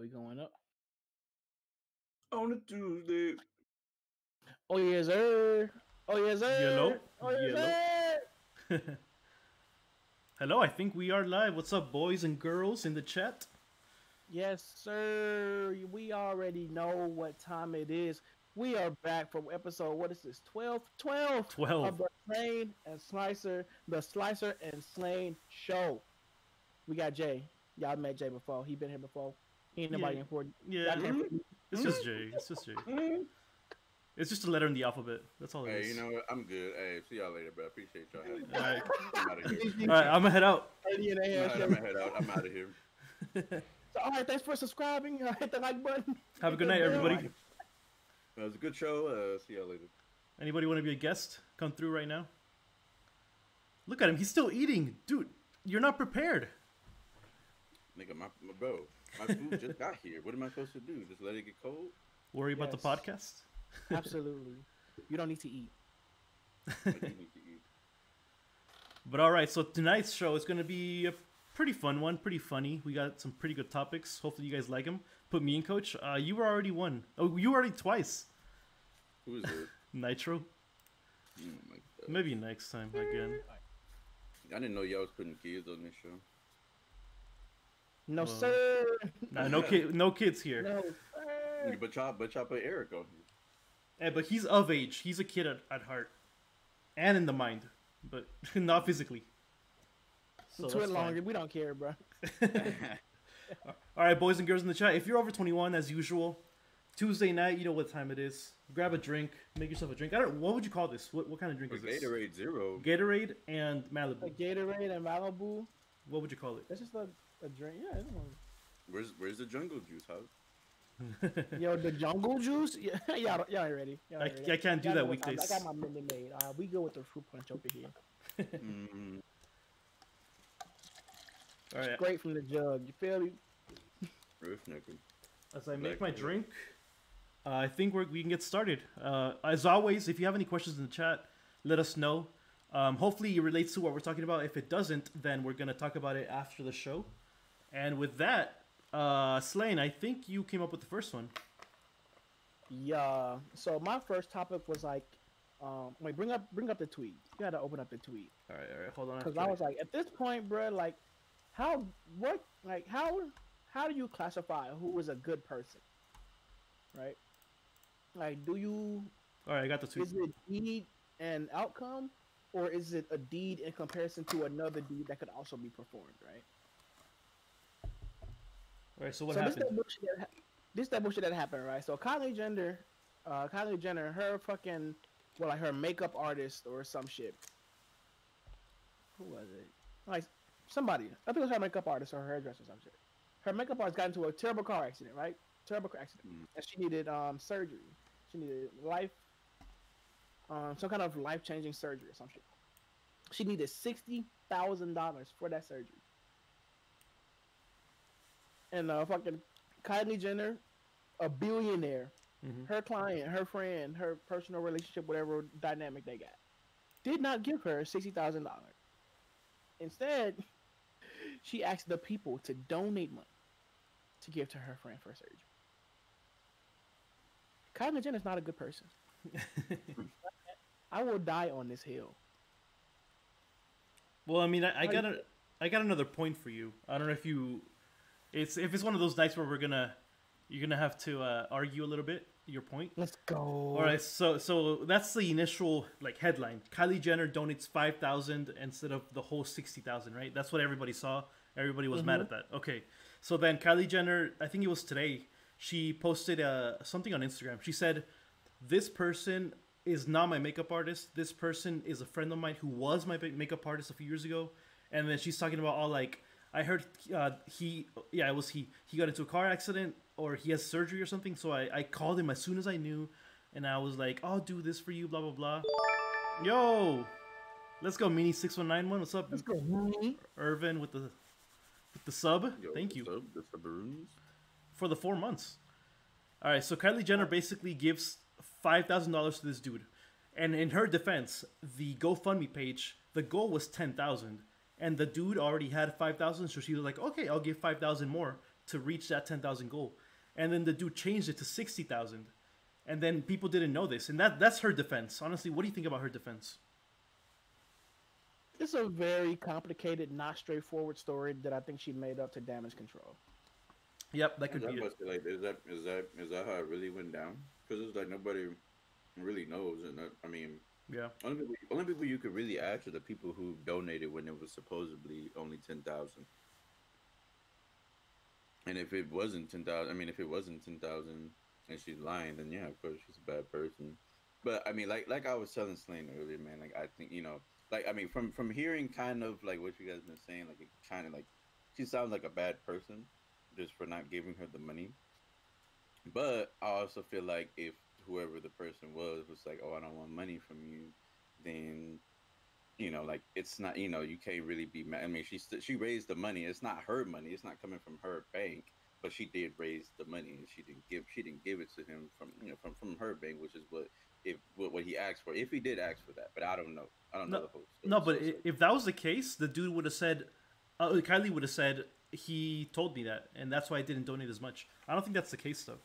We going up on a Tuesday. Oh yes, sir. Oh yes, sir. Yellow. Oh yes, sir. Hello, I think we are live. What's up, boys and girls in the chat? Yes, sir. We already know what time it is. We are back from episode, what is this, 12? 12 of the Slaine and Slicer, the Slicer and Slaine show. We got Jay. Y'all met Jay before. He been here before. He ain't nobody important. Yeah, it's just Jay. It's just Jay. It's just a letter in the alphabet. That's all it is. Hey, you know what? I'm good. Hey, see y'all later, bro. Appreciate y'all having me. All right. I'm out of here. All right, I'm gonna head out. I'm gonna head out. I'm out of here. So, all right, thanks for subscribing. Hit the like button. Have a good night, everybody. It was a good show. See y'all later. Anybody want to be a guest? Come through right now. Look at him. He's still eating. Dude, you're not prepared. Nigga, my bro, my food just got here. What am I supposed to do? Just let it get cold? Worry about the podcast? Absolutely. You don't need to eat. I do need to eat. But all right, so tonight's show is going to be a pretty fun one, pretty funny. We got some pretty good topics. Hopefully you guys like them. Put me in, Coach. You were already one. Oh, you were already twice. Who is it? Nitro. Oh my God. Maybe next time again. I didn't know y'all was putting kids on this show. No, sir. Nah, no kids here. No, sir. But y'all put Eric on here. Hey, but he's of age. He's a kid at heart. And in the mind. But not physically. So Too longer. We don't care, bro. All right, boys and girls in the chat. If you're over 21, as usual, Tuesday night, you know what time it is. Grab a drink. Make yourself a drink. I don't. What would you call this? What kind of drink is this? Gatorade Zero. Gatorade and Malibu. A Gatorade and Malibu. What would you call it? That's just a drink. Yeah. Where's the jungle juice, huh? Yo, the jungle juice. Yeah, y'all ain't ready. I can't do that weekdays. I got my Minute Maid. We go with the fruit punch over here. Mm-hmm. All right. Straight from the jug. You feel me? As I make my drink, I think we can get started. As always, if you have any questions in the chat, let us know. Hopefully it relates to what we're talking about. If it doesn't, then we're going to talk about it after the show. And with that, Slaine, I think you came up with the first one. Yeah. So my first topic was like, wait, bring up the tweet. You gotta open up the tweet. All right, hold on. Because I was like, at this point, bro, like, how do you classify who is a good person, right? Like, do you? All right, I got the tweet. Is it deed and outcome, or is it a deed in comparison to another deed that could also be performed, right? All right. So what happened? This is that bullshit that happened, right? So Kylie Jenner, her fucking, like her makeup artist or some shit. Who was it? Like somebody. I think it was her makeup artist or her hairdresser or some shit. Her makeup artist got into a terrible car accident, right? Terrible car accident. And she needed surgery. She needed some kind of life-changing surgery or some shit. She needed $60,000 for that surgery. And fucking Kylie Jenner, a billionaire, her client, her friend, her personal relationship, whatever dynamic they got, did not give her $60,000. Instead, she asked the people to donate money to give to her friend for surgery. Kylie Jenner's not a good person. I will die on this hill. Well, I mean, I got another point for you. I don't know if it's one of those nights where you're gonna have to argue a little bit your point. Let's go. All right, so that's the initial like headline. Kylie Jenner donates 5,000 instead of the whole 60,000, right? That's what everybody saw. Everybody was mad at that. Okay, so then Kylie Jenner, I think it was today, she posted something on Instagram. She said, "This person is not my makeup artist. This person is a friend of mine who was my makeup artist a few years ago." And then she's talking about all like, I heard he got into a car accident or he has surgery or something. So I called him as soon as I knew, and I was like, "I'll do this for you." Blah blah blah. Yo, let's go, Mini 6191. What's up? Let's go, Mini. Irvin with the sub. Yo, thank you the subaroons for the 4 months. All right, so Kylie Jenner basically gives $5,000 to this dude, and in her defense, the GoFundMe page, the goal was 10,000. And the dude already had 5,000, so she was like, "Okay, I'll give 5,000 more to reach that 10,000 goal." And then the dude changed it to 60,000, and then people didn't know this, and that's her defense. Honestly, what do you think about her defense? It's a very complicated, not straightforward story that I think she made up to damage control. Yep, that could be it. like, is that how it really went down? Because it's like nobody really knows, and I mean. Yeah. Only people you could really ask are the people who donated when it was supposedly only 10,000. And if it wasn't 10,000, and she's lying, then yeah, of course she's a bad person. But I mean, like I was telling Slaine earlier, man. Like I think like I mean, from hearing kind of like what you guys been saying, like it kind of like she sounds like a bad person just for not giving her the money. But I also feel like if whoever the person was like, oh, I don't want money from you, then like it's not, you can't really be mad. I mean, she raised the money. It's not her money. It's not coming from her bank, but she did raise the money, and she didn't give it to him from from her bank, which is what he asked for. If he did ask for that, but I don't know No, the whole story. no, but So it's like, if that was the case, the dude would have said, Kylie would have said, he told me that, and that's why I didn't donate as much. I don't think that's the case though.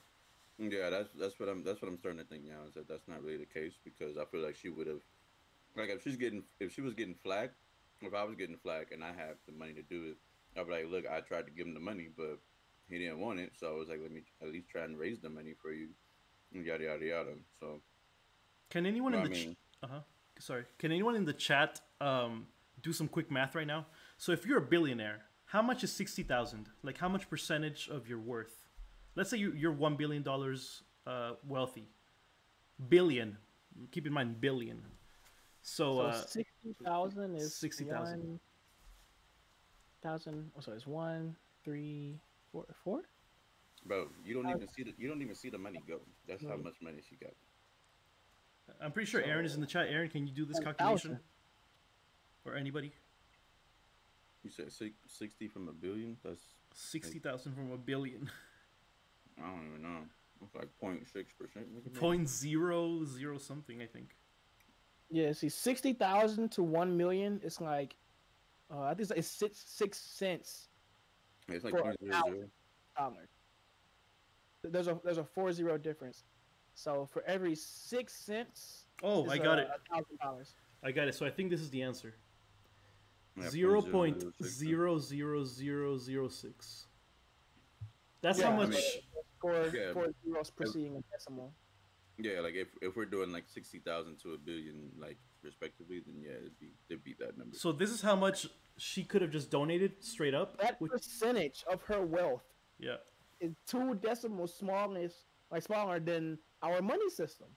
yeah, that's what I'm starting to think now, is that that's not really the case, because I feel like she would have, like, if she was getting flack, if I was getting flack and I have the money to do it, I'd be like, look, I tried to give him the money, but he didn't want it, so I was like, let me at least try and raise the money for you, and yada yada yada. So, Can anyone in I the mean, sorry? Can anyone in the chat do some quick math right now? So if you're a billionaire, how much is 60,000? Like how much percentage of your worth? Let's say you're $1 billion wealthy. Billion. Keep in mind billion. So, 60,000 is 60,000. 1,000. Oh, so it's 1, 3, 4, 4. bro, you don't even see the money go. That's how much money she got. I'm pretty sure Aaron is in the chat. Aaron, can you do this calculation? Or anybody? You said 60 from a billion? That's 60,000 from a billion. I don't even know. It's like 0.6%. 0.00 something, I think. Yeah, see, 60,000 to 1 million. It's like, I think it's 6 cents It's like for $0.00. $1. There's a 40 difference. So for every 6 cents, Oh, I got it. $1,000. I got it. So I think this is the answer. Yeah, 0.00006. That's how much. Four zeros preceding a decimal. Yeah, like if we're doing like 60,000 to a billion, like respectively, then yeah, it'd be that number. So this is how much she could have just donated straight up. That percentage of her wealth, yeah, is 2 decimals smaller than our money system.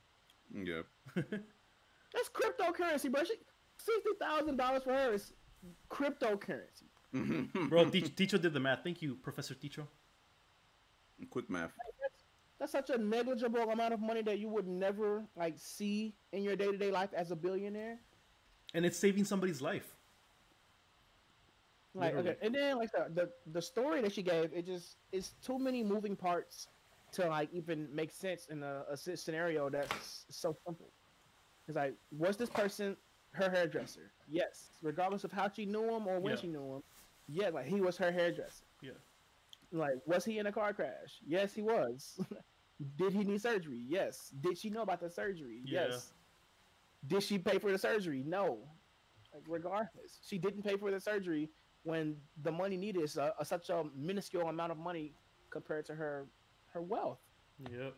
Yeah. That's cryptocurrency, bro. $60,000 for her is cryptocurrency. Bro, Ticho did the math. Thank you, Professor Ticho. Quick math. That's such a negligible amount of money that you would never see in your day-to-day life as a billionaire. And it's saving somebody's life. Okay, and then the story that she gave, it's too many moving parts to even make sense in a scenario that's so simple. It's like, was this person her hairdresser? Yes, regardless of how she knew him or when she knew him. Yeah, he was her hairdresser. Yeah. Was he in a car crash? Yes, he was. Did he need surgery? Yes. Did she know about the surgery? Yeah. Yes. Did she pay for the surgery? No. Regardless, she didn't pay for the surgery when the money needed is such a minuscule amount of money compared to her wealth. Yep.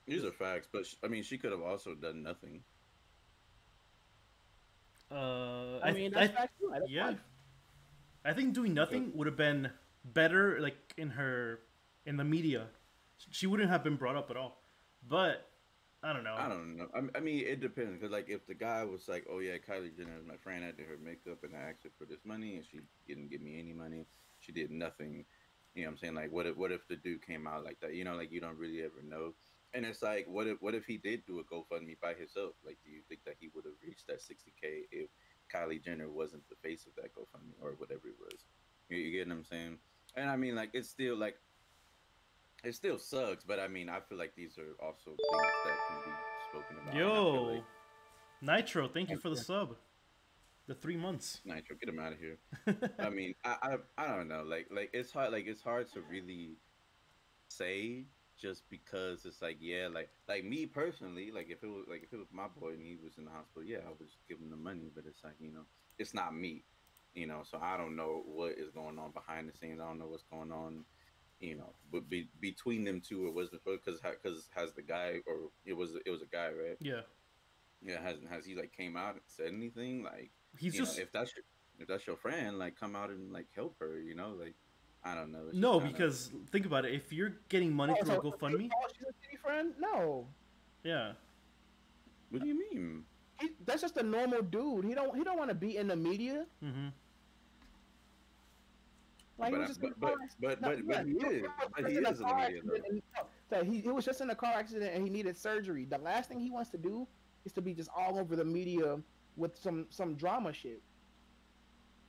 These are facts, but she could have also done nothing. I mean, that's facts too. That's life. I think doing nothing would have been better, in the media. She wouldn't have been brought up at all. But I don't know. I mean, it depends, because if the guy was like, "Oh yeah, Kylie Jenner is my friend. I did her makeup and I asked her for this money, and she didn't give me any money. She did nothing." You know what I'm saying? What if the dude came out like that? You don't really ever know. And it's like, what if he did do a GoFundMe by himself? Do you think that he would have reached that 60K if Kylie Jenner wasn't the face of that GoFundMe or whatever it was? You get what I'm saying? And I mean, it's still it still sucks, but I mean, I feel like these are also things that can be spoken about. Yo, Nitro, thank you for the sub. The 3 months. Nitro, get him out of here. I mean, I don't know. It's hard. It's hard to really say, just because it's me personally. If it was my boy and he was in the hospital, yeah, I would just give him the money. But it's it's not me. So I don't know what is going on behind the scenes. I don't know what's going on. But between them two, it wasn't because has the guy, or it was a guy, right? Yeah. Yeah. Has he came out and said anything? He's just if that's your friend, come out and help her. I don't know. No, because think about it. If you're getting money through a GoFundMe, she's a shitty friend. No. Yeah. What do you mean? That's just a normal dude. He don't want to be in the media. Mm-hmm. But he is in the media, though. that he was just in a car accident and he needed surgery. The last thing he wants to do is to be just all over the media with some drama shit.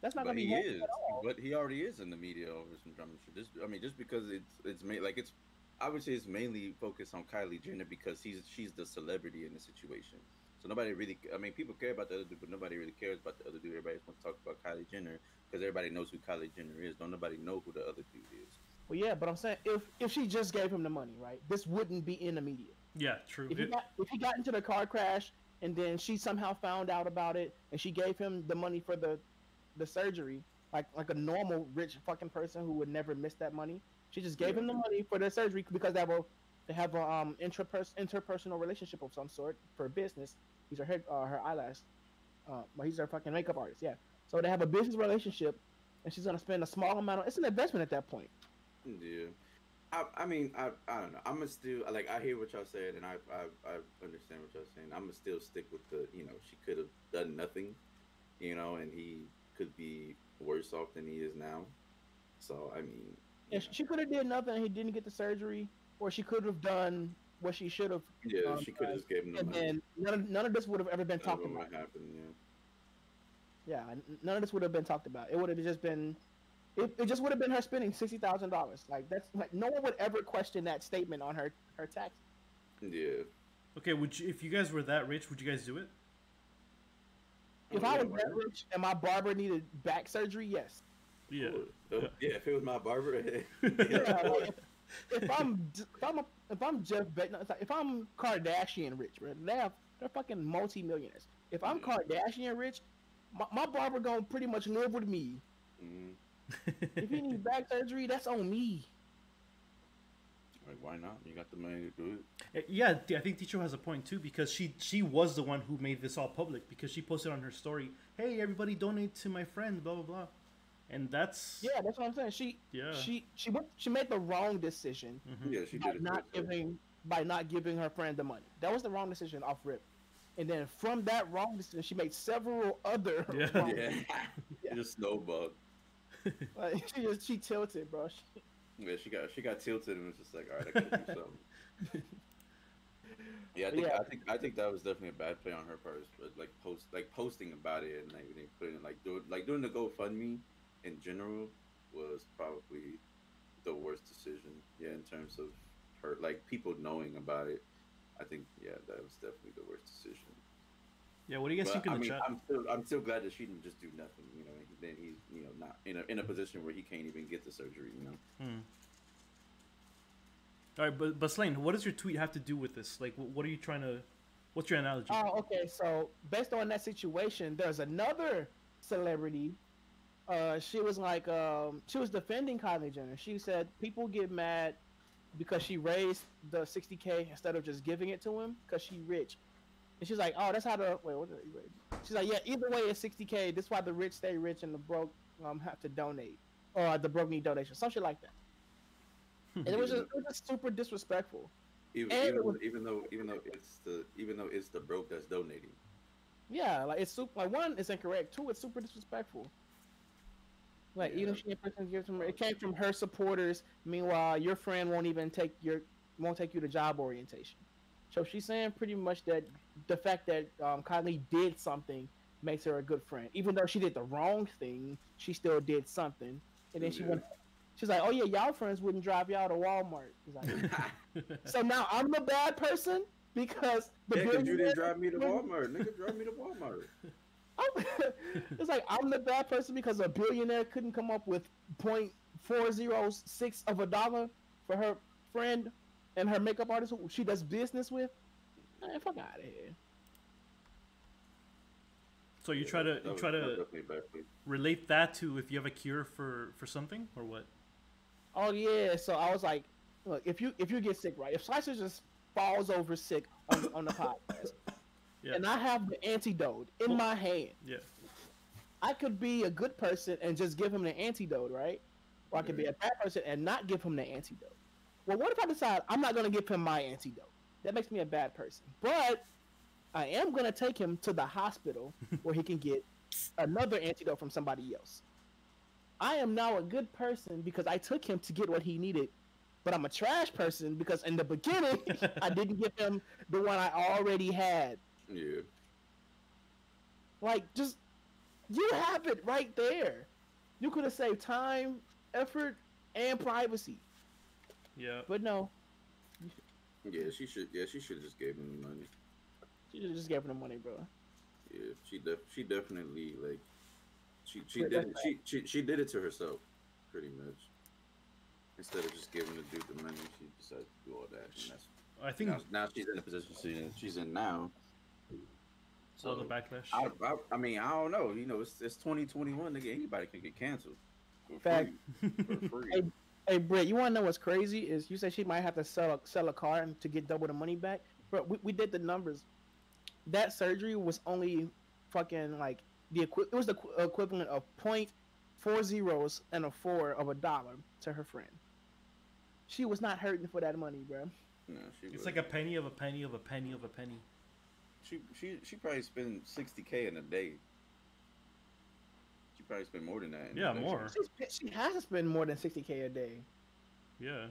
That's not But gonna be he healthy is. at all. But he already is in the media over some drama shit. Just because it's made like it's, I would say it's mainly focused on Kylie Jenner because she's the celebrity in the situation. So nobody really, I mean, people care about the other dude, but nobody really cares about the other dude. Everybody just wants to talk about Kylie Jenner because everybody knows who Kylie Jenner is. Don't nobody know who the other dude is. Well, yeah, but I'm saying if she just gave him the money, right, this wouldn't be in the media. Yeah, true. If he got into the car crash and then she somehow found out about it and she gave him the money for the surgery, like a normal rich fucking person who would never miss that money, she just gave him the money for the surgery because they have a interpersonal relationship of some sort for business. He's her eyelash, but he's her fucking makeup artist. Yeah, so they have a business relationship, and she's gonna spend a small amount of. It's an investment at that point. Yeah. I mean, I don't know. I'm gonna still like I hear what y'all said, and I understand what y'all saying. I'm gonna still stick with the she could have done nothing, and he could be worse off than he is now. So I mean, Yeah, she could have did nothing. And he didn't get the surgery, or she could have done what she should have. Yeah, she could have just gave him the and money. then none of this would have ever been talked about. Happened, yeah, none of this would have been talked about. It would have just been. It just would have been her spending $60,000. Like that's like no one would ever question that statement on her tax. Yeah. Okay, if you guys were that rich, would you guys do it? If I was that rich and my barber needed back surgery, yes. Yeah. Yeah, if it was my barber. Yeah, like, if I'm Jeff Bezos, if I'm Kardashian rich, bro, they're fucking multi-millionaires. If I'm Kardashian rich, my barber gonna pretty much live with me. Mm-hmm. If he needs back surgery, that's on me. Like, why not? You got the money to do it. Yeah, I think Ticho has a point too because she was the one who made this all public because she posted on her story, "Hey, everybody, donate to my friend," blah blah blah, and that's what I'm saying. She made the wrong decision. Mm-hmm. Yeah, she did by not giving her friend the money. That was the wrong decision off rip. And then from that wrong decision, she made several other. It just snowballed. Like, she tilted, bro. Yeah, she got tilted and was just like, all right, I gotta do something. I think that was definitely a bad play on her part, but posting about it and like putting it doing the GoFundMe in general was probably the worst decision. Yeah, in terms of her people knowing about it, I think that was definitely the worst decision. Yeah, what do you guys think in the chat? I'm still glad that she didn't just do nothing. Then he's not in a position where he can't even get the surgery. All right, but Slaine, what does your tweet have to do with this? Like, what are you trying to? What's your analogy? Oh, okay. So based on that situation, there's another celebrity. She was she was defending Kylie Jenner. She said people get mad because she raised the $60K instead of just giving it to him because she's rich. And she's like, oh, that's how she's like, yeah, either way it's $60K. This is why the rich stay rich and the broke have to donate, or the broke need donations, some shit like that. And it was just super disrespectful. Even though it's the broke that's donating. Yeah, like it's super. Like one, it's incorrect. Two, it's super disrespectful. Like even if she person gives from it came from her supporters. Meanwhile, your friend won't take you to job orientation. So she's saying pretty much that the fact that Kylie did something makes her a good friend, even though she did the wrong thing. She still did something, and then she's like, "Oh yeah, y'all friends wouldn't drive y'all to Walmart." Like, so now I'm the bad person because you didn't drive me to Walmart. Nigga, drive me to Walmart. It's like I'm the bad person because a billionaire couldn't come up with $0.406 of a dollar for her friend and her makeup artist who she does business with. Man, fuck out of here. So you try to relate that to if you have a cure for something or what? Oh yeah, so I was like, look, if you get sick, right? If Slicer just falls over sick on the podcast, and I have the antidote in my hand, I could be a good person and just give him the antidote, right? Or I could be a bad person and not give him the antidote. Well, what if I decide I'm not going to give him my antidote? That makes me a bad person. But I am going to take him to the hospital where he can get another antidote from somebody else. I am now a good person because I took him to get what he needed but I'm a trash person because in the beginning I didn't give him the one I already had. Yeah. Like, just you have it right there. You could have saved time, effort, and privacy. Yeah. But no, Yeah, she should. Yeah, she should just gave him the money. she just gave him the money, bro. Yeah, she definitely like she But did that's it. She did it to herself, pretty much. Instead of just giving the dude the money, she decided to do all that, and that's I think now she's in a position she's in now. all the So backlash. I mean I don't know. You know, it's 2021. Nigga, anybody can get canceled for Fact. free. For free. Hey, hey, Britt, you want to know what's crazy? Is you said she might have to sell a car to get double the money back. But we did the numbers. That surgery was only fucking like it was the equivalent of 0.4 and a four of a dollar to her friend. She was not hurting for that money, bro. No, It's like a penny of a penny of a penny of a penny. She probably spent 60K in a day. She probably spent more than that. In Yeah, a day. more. She has to spend more than 60K a day. Yeah.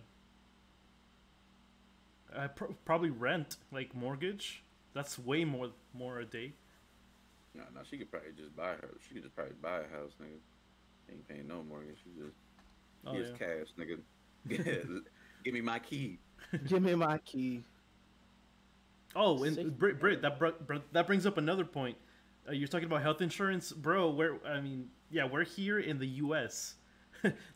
Probably rent, like mortgage. That's way more a day. No, she could probably just buy her. She could just probably buy a house, nigga. Ain't paying no mortgage. She just here's cash, nigga. Give me my key. Give me my key. Oh, and Brit, that brings up another point. You're talking about health insurance, bro. We're here in the U.S.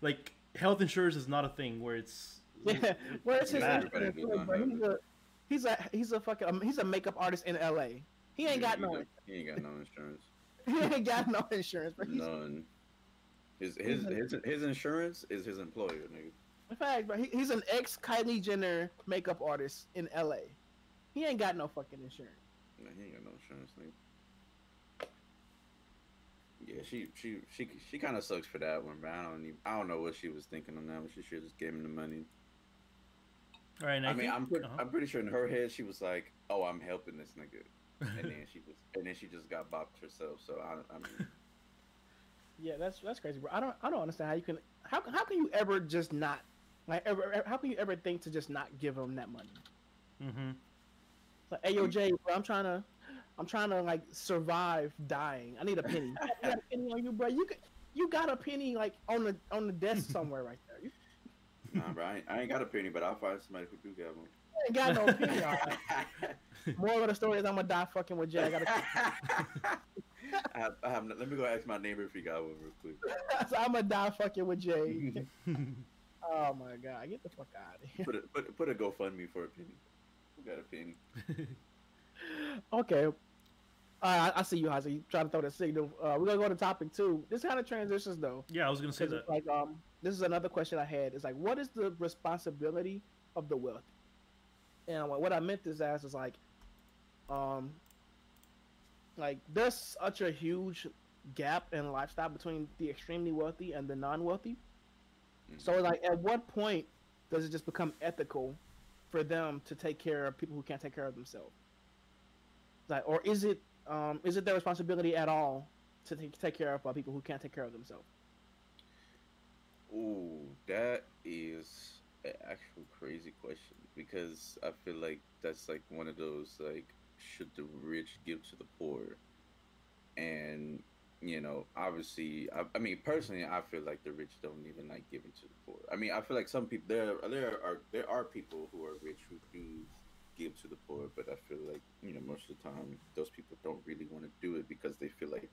Like health insurance is not a thing where it's where it's his Everybody does not have it. he's a makeup artist in L.A. He ain't got no He ain't got no insurance. he ain't got no insurance, but None. His insurance is his employer, nigga. in fact, but he's an ex Kylie Jenner makeup artist in L.A. He ain't got no fucking insurance. No, he ain't got no insurance, nigga. Yeah, she kind of sucks for that one, but I don't know what she was thinking on that, but she should just give him the money. all right. I'm pretty sure in her head she was like, "Oh, I'm helping this nigga," and then she just got bopped herself. So I mean, Yeah, that's crazy, bro. I don't understand how can you ever just not how can you ever think to just not give him that money? Mm-hmm. Like, hey, yo, Jay, bro, I'm trying to like survive dying. I need a penny. You got a penny on you, bro? You got a penny like on the desk somewhere right there. You nah, bro, I ain't got a penny, but I'll find somebody who do got one. ain't got no penny. All right. Moral of the story is I'm gonna die fucking with Jay. I gotta. Let me go ask my neighbor if he got one real quick. So I'm gonna die fucking with Jay. Oh my god, get the fuck out of here. Put a GoFundMe for a penny. Who got a penny? Okay. I see you, Hazy. You trying to throw the signal. We're gonna go to topic 2. This kind of transitions though. Yeah, I was gonna say that. Like this is another question I had. It's like, what is the responsibility of the wealthy? And what I meant this as is like there's such a huge gap in lifestyle between the extremely wealthy and the non-wealthy. Mm-hmm. So like, at what point does it just become ethical for them to take care of people who can't take care of themselves? Like, or is it their responsibility at all to take care of people who can't take care of themselves? Ooh, that is an actual crazy question, because I feel like that's like one of those like, should the rich give to the poor? And you know, obviously, I mean, personally, I feel like the rich don't even like giving to the poor. I mean, I feel like some people there are people who are rich who do give to the poor, but I feel like, you know, most of the time those people don't really want to do it because they feel like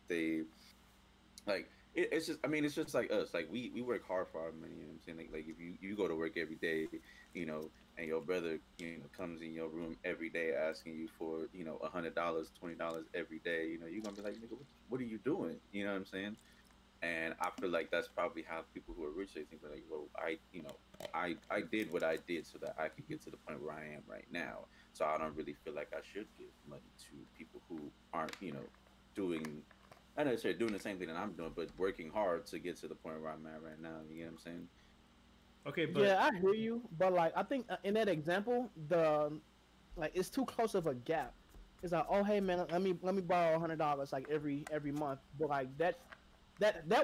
it's just, I mean, it's just like us. Like we work hard for our money. You know what I'm saying? Like if you go to work every day, you know, and your brother, you know, comes in your room every day asking you for, you know, $100, $20 every day, you know, you're gonna be like, nigga, what are you doing? You know what I'm saying? And I feel like that's probably how people who are rich, they think like, well, I did what I did so that I could get to the point where I am right now. So I don't really feel like I should give money to people who aren't, you know, not necessarily doing the same thing that I'm doing, but working hard to get to the point where I'm at right now. You know what I'm saying? Okay, but yeah, I hear you, but like, I think in that example, it's too close of a gap. It's like, oh hey man, let me borrow $100 like every month, but like that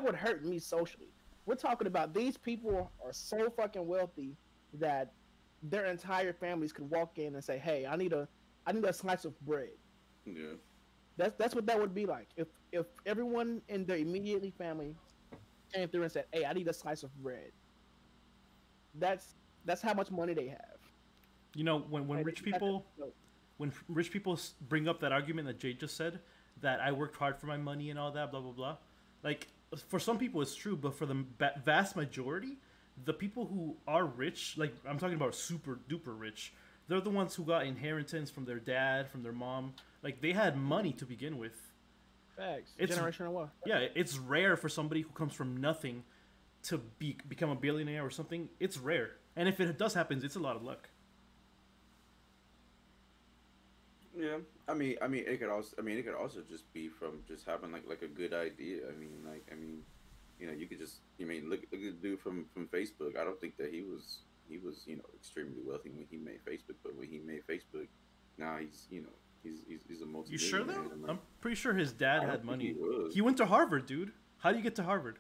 would hurt me socially. We're talking about these people are so fucking wealthy that their entire families could walk in and say, "Hey, I need a slice of bread." Yeah. That's what that would be like if everyone in the immediately family came through and said, "Hey, I need a slice of bread." That's that's how much money they have. You know, when Like, rich that's people no, bring up that argument that Jay just said, that I worked hard for my money and all that, blah blah blah. Like for some people it's true, but for the vast majority, the people who are rich, like I'm talking about super duper rich, they're the ones who got inheritance from their dad, from their mom. Like they had money to begin with. facts. It's Generational wealth. yeah, it's rare for somebody who comes from nothing to become a billionaire or something. It's rare, and if it does happen, it's a lot of luck. Yeah, it could also just be from just having like a good idea. You could just, look at the dude from Facebook. I don't think that he was extremely wealthy when he made Facebook, but when he made Facebook, now he's a You sure multimillionaire. though? And I'm like, I'm pretty sure his dad I had don't think he money. was He went to Harvard, dude. How do you get to Harvard?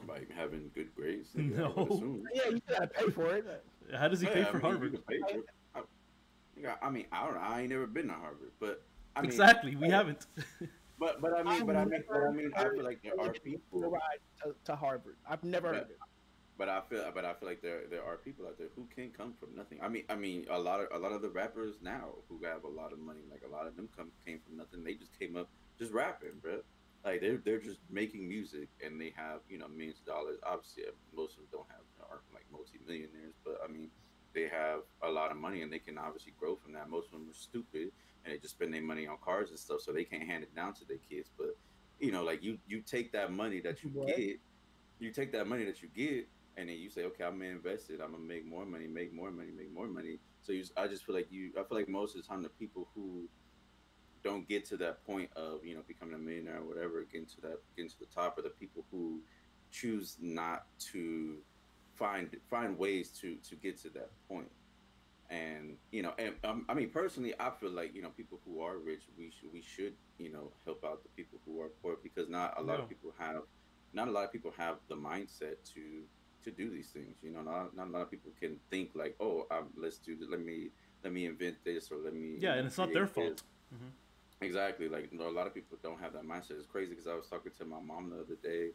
by having good grades. Nigga, I would No. assume. Yeah, you gotta pay for it. How does he pay Yeah, for you Harvard? can pay for it. I don't know. I ain't never been to Harvard, but I mean, Exactly, we haven't. I feel like there are The people, ride to Harvard. I've never heard but it. but I feel like there are people out there who can come from nothing. A lot of the rappers now who have a lot of money, like a lot of them came from nothing. They just came up just rapping, bro. Like they're just making music and they have millions of dollars. Obviously, most of them don't have aren't like multi-millionaires, but I mean they have a lot of money and they can obviously grow from that. Most of them are stupid and they just spend their money on cars and stuff, so they can't hand it down to their kids. But like you take that money that What? you take that money that you get, and then you say, okay, I'm gonna invest it. I'm gonna make more money, make more money, make more money. So I just feel like I feel like most of the time the people who don't get to that point of becoming a millionaire or whatever, getting to the top, are the people who choose not to find ways to get to that point. And I mean, personally, I feel like people who are rich, we should help out the people who are poor, because Yeah. not a lot of people have the mindset to do these things. Not a lot of people can think like, oh, let's do this. Let me invent this, or let me Yeah, and it's not their create this. fault. Hmm. Exactly. Like, a lot of people don't have that mindset. It's crazy because I was talking to my mom the other day,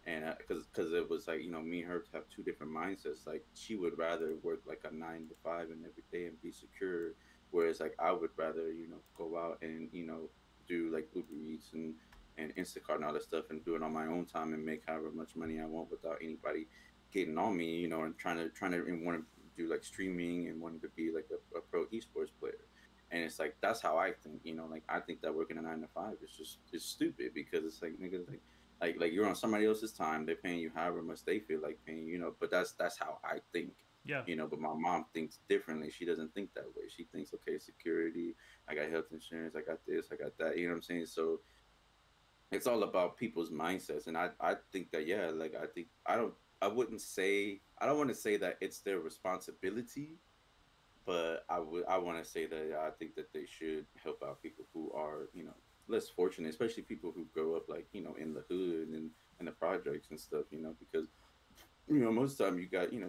and because it was like me and her have two different mindsets. Like, she would rather work like a 9 to 5 and every day and be secure, whereas like I would rather go out and do like Uber Eats and Instacart and all that stuff, and do it on my own time and make however much money I want without anybody getting on me. And trying to and want to do like streaming and wanting to be like a pro esports player. And it's like that's how I think. Like, I think that working a 9 to 5 is just it's stupid, because it's like, nigga, like you're on somebody else's time. They're paying you however much they feel like paying. But that's how I think. Yeah. But my mom thinks differently. She doesn't think that way. She thinks, okay, security. I got health insurance. I got this. I got that. You know what I'm saying? So it's all about people's mindsets, and I think that, yeah, like, I think I don't want to say that it's their responsibility, but I want to say that, yeah, I think that they should help out people who are less fortunate, especially people who grow up like in the hood and the projects and stuff, because most of the time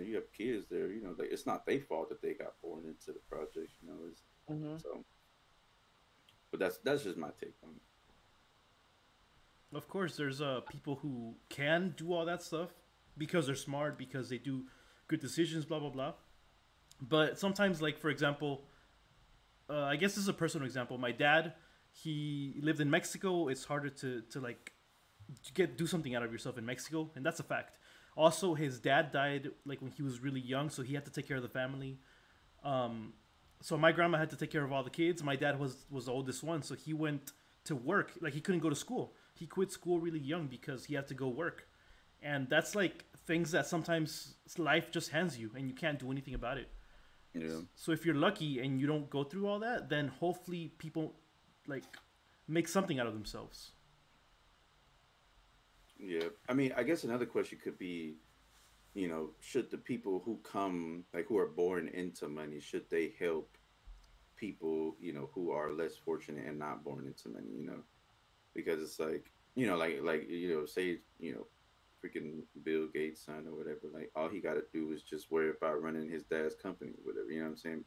you have kids there, like, it's not their fault that they got born into the projects, it's Hmm. so. But that's just my take on it. Of course, there's people who can do all that stuff because they're smart, because they do good decisions, blah blah blah. But sometimes, like for example, I guess this is a personal example. My dad, he lived in Mexico. It's harder to like do something out of yourself in Mexico, and that's a fact. Also, his dad died like when he was really young, so he had to take care of the family. Um, so my grandma had to take care of all the kids. My dad was the oldest one, so he went to work. Like he couldn't go to school. He quit school really young because he had to go work, and that's like things that sometimes life just hands you, and you can't do anything about it. Yeah. So if you're lucky and you don't go through all that, then hopefully people like make something out of themselves. Yeah. I mean, I guess another question could be, should the people who come, like, who are born into money, should they help people, who are less fortunate and not born into money, because it's like, say, freaking Bill Gates' son or whatever. Like all he got to do is just worry about running his dad's company, or whatever. You know what I'm saying?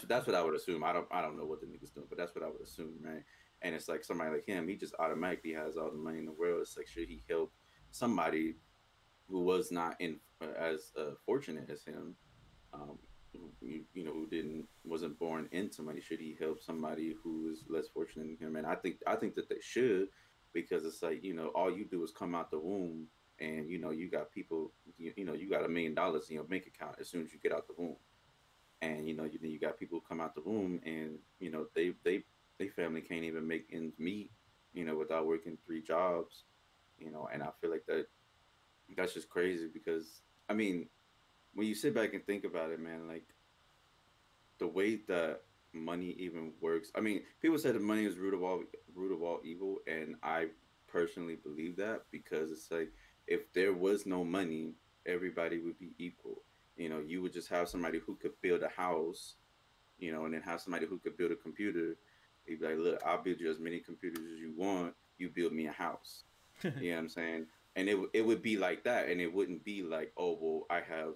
That's what I would assume. I don't know what the niggas doing, but that's what I would assume, right? And it's like somebody like him, he just automatically has all the money in the world. It's like should he help somebody who was not in as fortunate as him, um, who didn't wasn't born into money? Should he help somebody who is less fortunate than him? And I think that they should, because it's like all you do is come out the womb, and you got people, you got $1 million in your bank account as soon as you get out the womb, and you got people who come out the womb, and they family can't even make ends meet, without working 3 jobs, and I feel like that's just crazy because I mean when you sit back and think about it, man, like the way that money even works. I mean, people say that money is root of all evil, and I personally believe that because it's like if there was no money, everybody would be equal. You would just have somebody who could build a house, and then have somebody who could build a computer. You'd be like, look, I'll build you as many computers as you want. You build me a house. You know what I'm saying? And it would be like that, and it wouldn't be like, oh well, I have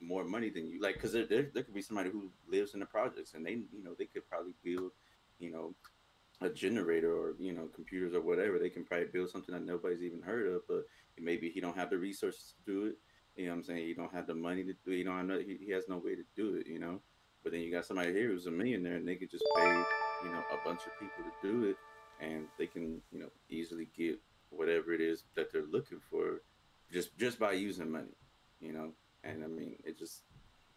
more money than you, like because there could be somebody who lives in the projects, and they could probably build you know a generator or computers or whatever. They can probably build something that nobody's even heard of, but maybe he don't have the resources to do it. You know what I'm saying? He don't have the money to do it. You know, I know he has no way to do it. But then you got somebody here who's a millionaire, and they could just pay a bunch of people to do it, and they can easily get whatever it is that they're looking for just by using money. You know, and I mean it just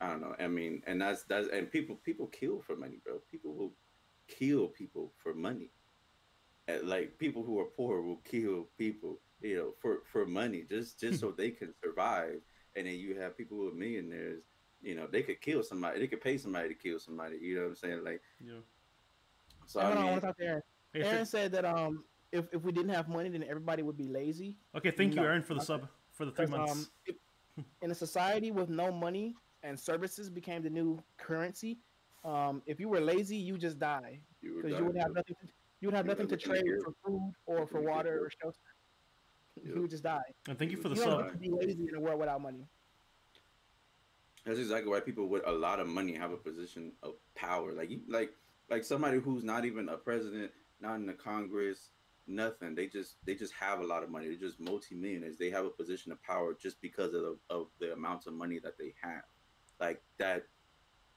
I don't know. I mean, and that's and people kill for money, bro. People will kill people for money. And, like people who are poor will kill people, for money, just so they can survive. And then you have people who are millionaires, they could kill somebody, they could pay somebody to kill somebody. You know what I'm saying? Like, Yeah. so Hey, I hold on, I mean, want to talk to Aaron. Hey, Aaron said that if we didn't have money, then everybody would be lazy. okay, thank you, No, Aaron, for the sub for the three because months. in a society with no money and services became the new currency, if you were lazy, you just die you would because die. Yep. you would have You nothing would to look in the trade gift, for food or look in for the gift. water Yep. or shelter. You Yep. would just die. And thank you You for would the You just don't sub. get die. to be lazy in a world without money. That's exactly why people with a lot of money have a position of power. Like like somebody who's not even a president, not in the Congress, nothing. They just have a lot of money. They're just multimillionaires. They have a position of power just because of the amounts of money that they have. Like that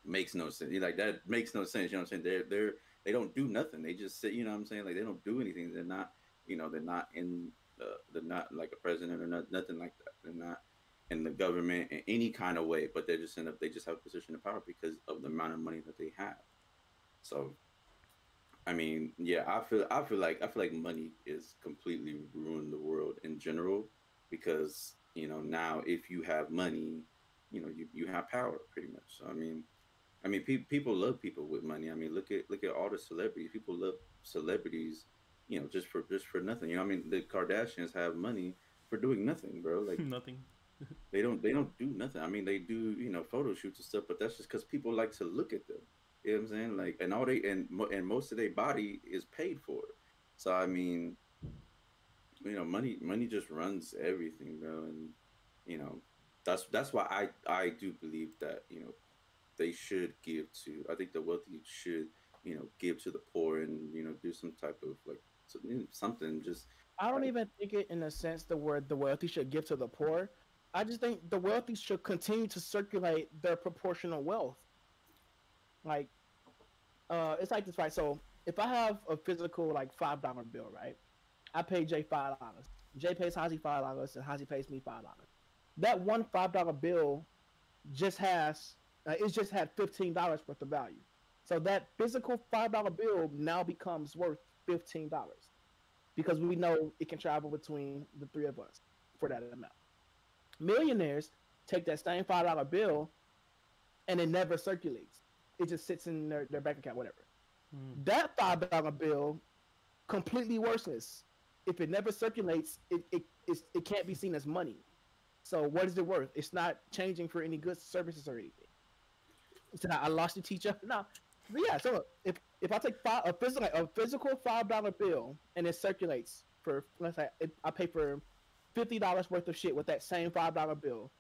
makes no sense. Like that makes no sense. You know what I'm saying? They don't do nothing. They just sit. You know what I'm saying? Like they don't do anything. They're not in. They're not like a president or nothing like that. They're not in the government in any kind of way. But they just end up. They just have a position of power because of the amount of money that they have. So I mean, yeah, I feel like money is completely ruined the world in general because now if you have money, you have power pretty much. So I mean, people love people with money. I mean, look at all the celebrities. People love celebrities, just for nothing. I mean, the Kardashians have money for doing nothing, bro. Like Nothing. they don't do nothing. I mean, they do photo shoots and stuff, but that's just because people like to look at them. You know what I'm saying? Like, and all they and most of their body is paid for. So I mean, money just runs everything, bro. And you know, that's why I do believe that they should give to. I think the wealthy should give to the poor and do some type of like something just I don't like even think it in a sense the word the wealthy should give to the poor. I just think the wealthy should continue to circulate their proportional wealth. Like, it's like this, right? So if I have a physical like $5 bill, right? I pay Jay $5. Jay pays Hazy $5, and Hazy pays me $5. That one $5 bill just has it just had $15 worth of value. So that physical $5 bill now becomes worth $15 because we know it can travel between the three of us for that amount. Millionaires take that same $5 bill and it never circulates. It just sits in their bank account, whatever. Mm. That $5 bill completely worthless. If it never circulates, it can't be seen as money. So what is it worth? It's not changing for any goods, services, or anything. So I lost the teacher. No, yeah. So if I take a physical $5 bill and it circulates for let's say I pay for $50 worth of shit with that same $5 bill.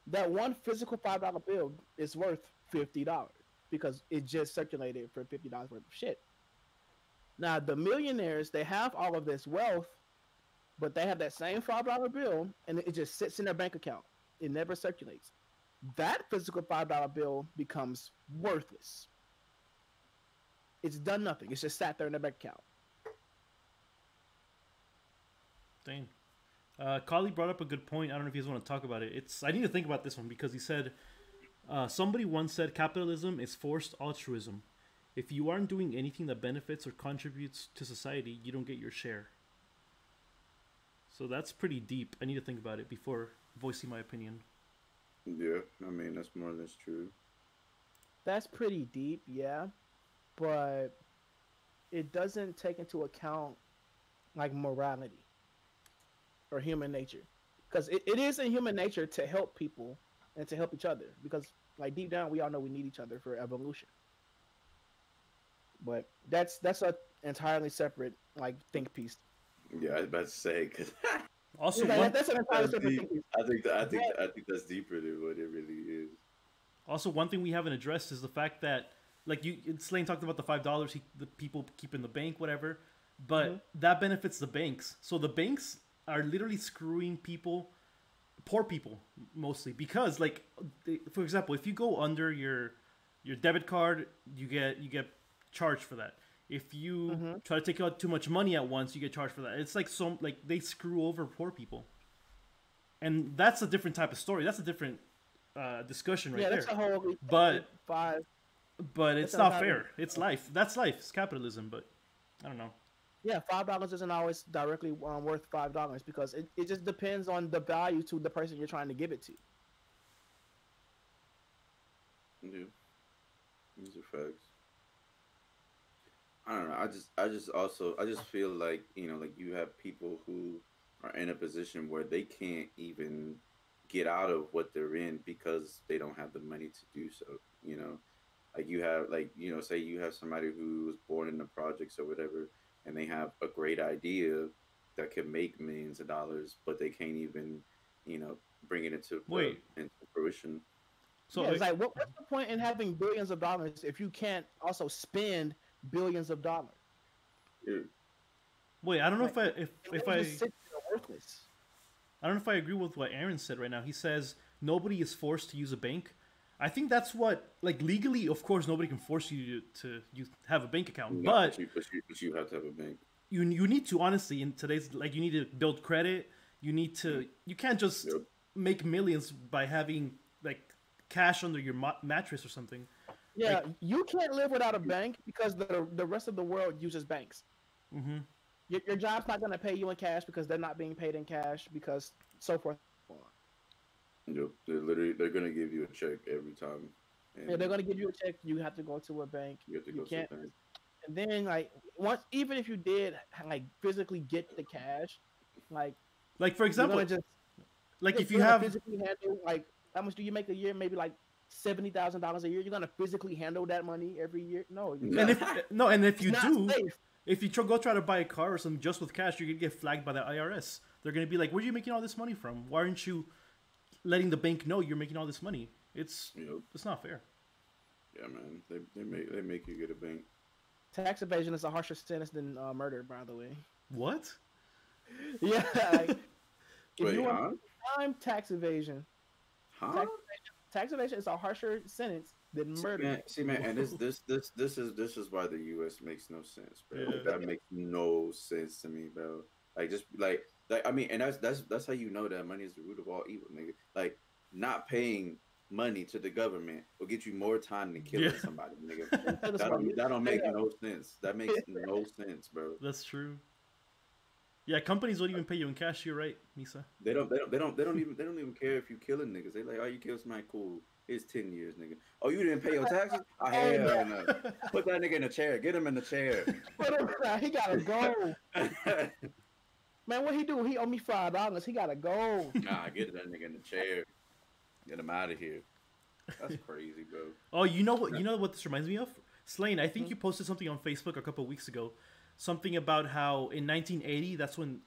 That one physical $5 bill is worth $50 because it just circulated for $50 worth of shit. Now the millionaires, they have all of this wealth, but they have that same $5 bill and it just sits in their bank account. It never circulates. That physical $5 bill becomes worthless. It's done nothing. It's just sat there in their bank account. Dang. Kali brought up a good point. I don't know if you guys want to talk about it. I need to think about this one because he said, somebody once said capitalism is forced altruism. If you aren't doing anything that benefits or contributes to society, you don't get your share. So that's pretty deep. I need to think about it before voicing my opinion. Yeah, I mean, that's more or less true. That's pretty deep, yeah. But it doesn't take into account, like, morality or human nature. Because it is in human nature to help people and to help each other. Because, like, deep down, we all know we need each other for evolution. But that's a entirely separate, like, think piece. Yeah, I was about to say, because also, that's an entirely separate think piece. I think that's deeper than what it really is. Also, one thing we haven't addressed is the fact that, like, Slaine talked about the $5 the people keep in the bank, whatever, but that benefits the banks. So the banks are literally screwing people, poor people mostly, because, like, for example, if you go under your debit card, you get charged for that. If you try to take out too much money at once, you get charged for that. It's like they screw over poor people, and that's a different type of story. That's a different discussion right there. Yeah, that's a whole. But it's not fair. It's life. That's life. It's capitalism. But I don't know. Yeah, $5 isn't always directly worth $5 because it just depends on the value to the person you're trying to give it to. Yeah, these are facts. I don't know. I just feel like, like you have people who are in a position where they can't even get out of what they're in because they don't have the money to do so. Like you have, say you have somebody who was born in the projects or whatever, and they have a great idea that can make millions of dollars, but they can't even, bring it into fruition. So it's like, what's the point in having billions of dollars if you can't also spend billions of dollars? Yeah. Wait, I don't know if I worthless. I don't know if I agree with what Aaron said right now. He says nobody is forced to use a bank. I think that's what, like, legally, of course, nobody can force you to have a bank account, but you have to have a bank. You need to, honestly, in today's, like, you need to build credit. You need to. You can't just make millions by having, like, cash under your mattress or something. Yeah, you can't live without a bank because the rest of the world uses banks. Mm-hmm. Your job's not going to pay you in cash because they're not being paid in cash because so forth. Yep, they're going to give you a check every time. Yeah, they're going to give you a check. You have to go to a bank. You have to go to a bank. And then, like, even if you did, like, physically get the cash, like for example, if you have physically handle, like, how much do you make a year? Maybe like $70,000 a year. You're gonna physically handle that money every year? No. And if you do, if you go try to buy a car or something just with cash, you're gonna get flagged by the IRS. They're gonna be like, "Where are you making all this money from? Why aren't you letting the bank know you're making all this money?" It's not fair. Yeah, man. They make you get a bank. Tax evasion is a harsher sentence than murder, by the way. What? Yeah. If you want tax evasion. Huh? Tax evasion is a harsher sentence than murder. See, man, and this is why the U.S. makes no sense, bro. Yeah. That makes no sense to me, bro. Like, just like I mean, and that's how you know that money is the root of all evil, nigga. Like, not paying money to the government will get you more time than killing somebody, nigga. that don't make no sense. That makes no sense, bro. That's true. Yeah, companies won't even pay you in cash. You're right, Misa. They don't even care if you killing niggas. They like, oh, you kill somebody, cool. It's 10 years, nigga. Oh, you didn't pay your taxes? Oh, hell no. Put that nigga in a chair. Get him in the chair. He gotta go. Man, what he do? He owe me $5. He gotta go. Nah, get that nigga in the chair. Get him out of here. That's crazy, bro. Oh, you know what? You know what this reminds me of? Slaine, I think you posted something on Facebook a couple of weeks ago. Something about how in 1980, that's when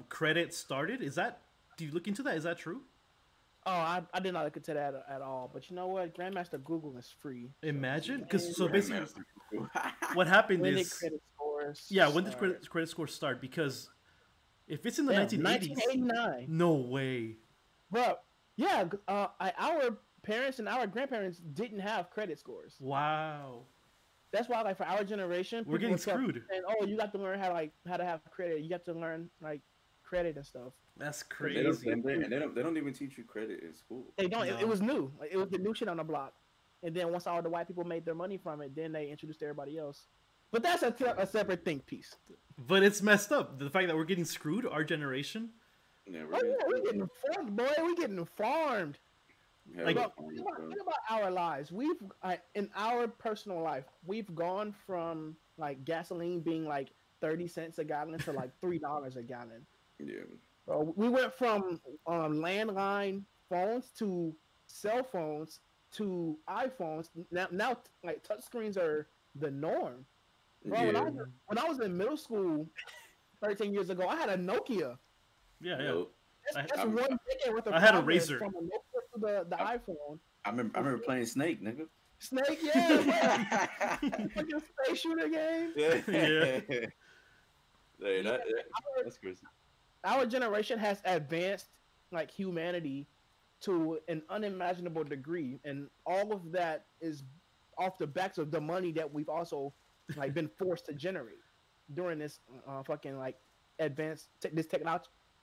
credit started. Is that? Do you look into that? Is that true? Oh, I did not look into that at all. But you know what? Grandmaster Google is free. Imagine, So, because so basically, Grandmaster. what happened when did is, credit scores yeah, when did start? credit scores start? Because if it's in the Damn, 1980s, 1989. no way. Bro, yeah, our parents and our grandparents didn't have credit scores. Wow, That's why, like, for our generation, we're people getting were kept screwed. saying, "Oh, you got to learn how to have credit. You got to learn like credit and stuff." That's And they don't, crazy. they don't even teach you credit in school. They don't. It No. was new. Like, it was the new shit on the block. And then once all the white people made their money from it, then they introduced everybody else. But that's a separate think piece. But it's messed up. The fact that we're getting screwed, our generation. Yeah, Oh yeah, we're getting farmed, boy. We're getting farmed. Like- Think about our lives. In our personal life, we've gone from like gasoline being like 30 cents a gallon to like $3 a gallon. yeah. We went from landline phones to cell phones to iPhones. Now like touchscreens are the norm. Bro, Yeah. when I was in middle school 13 years ago, I had a Nokia. Yeah, yeah. Nope. That's I'm- one decade worth of I had a progress Razr. from a Nokia to the iPhone. I remember playing Snake, nigga. Snake, yeah, fucking space shooter game. Yeah. Yeah. Hey, that's crazy. Our generation has advanced like humanity to an unimaginable degree, and all of that is off the backs of the money that we've also like been forced to generate during this fucking like advanced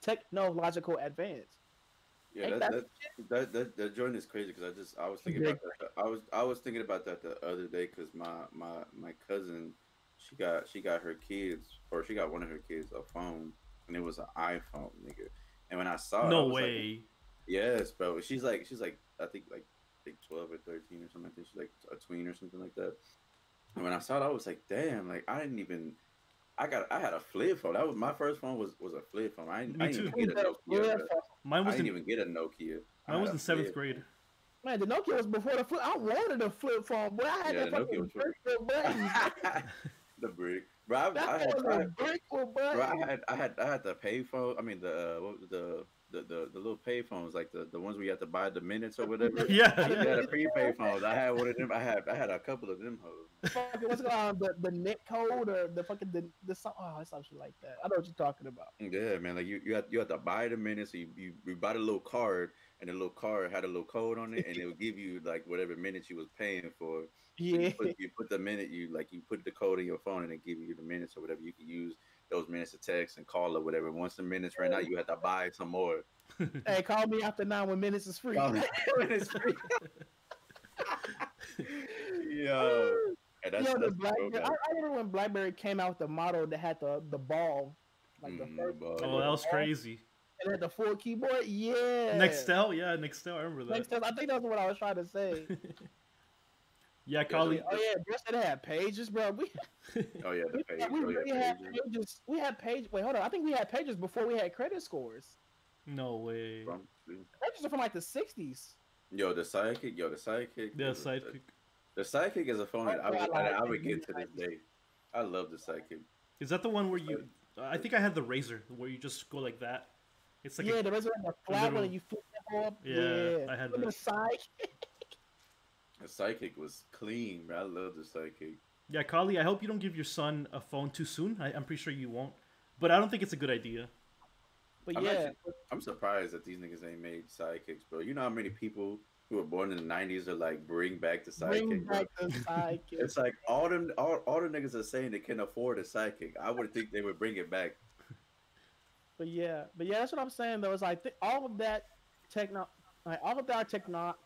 technological advance. Yeah, Ain't that joint is crazy because I was thinking about that. I was thinking about that the other day because my cousin she got her kids, or she got one of her kids a phone, and it was an iPhone, nigga. And when I saw it, I No was way. like, yes, bro. She's like I think like 12 or 13 or something like that. She's like a tween or something like that. And when I saw it, I was like, damn, like I had a flip phone. That was my first phone was a flip phone. I didn't too. even get a Nokia. Bro. Mine I was didn't in even get a Nokia. mine was in seventh grade. Man, the Nokia was before the flip. I wanted a flip phone, boy. I had Yeah, that the Nokia fucking was brick with buttons. The brick, bro. That was a brick with buttons. Bro, I had the pay phone. I mean what was the little pay phones, like the ones where you had to buy the minutes or whatever. Yeah, I yeah. had a prepaid phones. I had one of them. I had a couple of them hoes. Fucking, what's it called? The net code or the fucking the song? Oh, it's something like that. I know what you're talking about. Yeah, man. Like you had to buy the minutes. So you bought a little card, and the little card had a little code on it, and it would give you like whatever minutes you was paying for. So Yeah. you put the minute you put the code in your phone, and it give you the minutes or whatever. You can use those minutes to text and call or whatever. Once the minutes ran out, you had to buy some more. Hey, call me after 9 when minutes is free. When it's free. Yo. Hey, that's Yo, the that's Blackberry. dope, I remember when BlackBerry came out with the model that had the ball, like the first. ball. Oh, that was crazy. And it had the full keyboard. Yeah. Nextel, yeah, Nextel. I remember that. Nextel. I think that's what I was trying to say. Yeah, Collie. Oh yeah, just that had pages, bro. Oh yeah, the page. We Oh yeah, really had pages. pages. We had pages. Wait, hold on. I think we had pages before we had credit scores. No way. Pages are from like the 60s. Yo, the sidekick. Yeah, sidekick. The sidekick is a phone that I would get to this Nice. day. I love the sidekick. Is that the one where you? I think I had the Razor, where you just go like that. It's like Yeah, the rest of the flat little- one and you flip it up. Yeah, I had With the that. side. The sidekick was clean, bro. I love the sidekick. Yeah, Collie. I hope you don't give your son a phone too soon. I'm pretty sure you won't. But I don't think it's a good idea. But I'm yeah, I'm surprised that these niggas ain't made sidekicks, bro. You know how many people who were born in the '90s are like, bring back the sidekick. bring Bro? back the sidekick. It's like all the niggas are saying they can afford a sidekick. I would think they would bring it back. But yeah, that's what I'm saying though. It's like all of that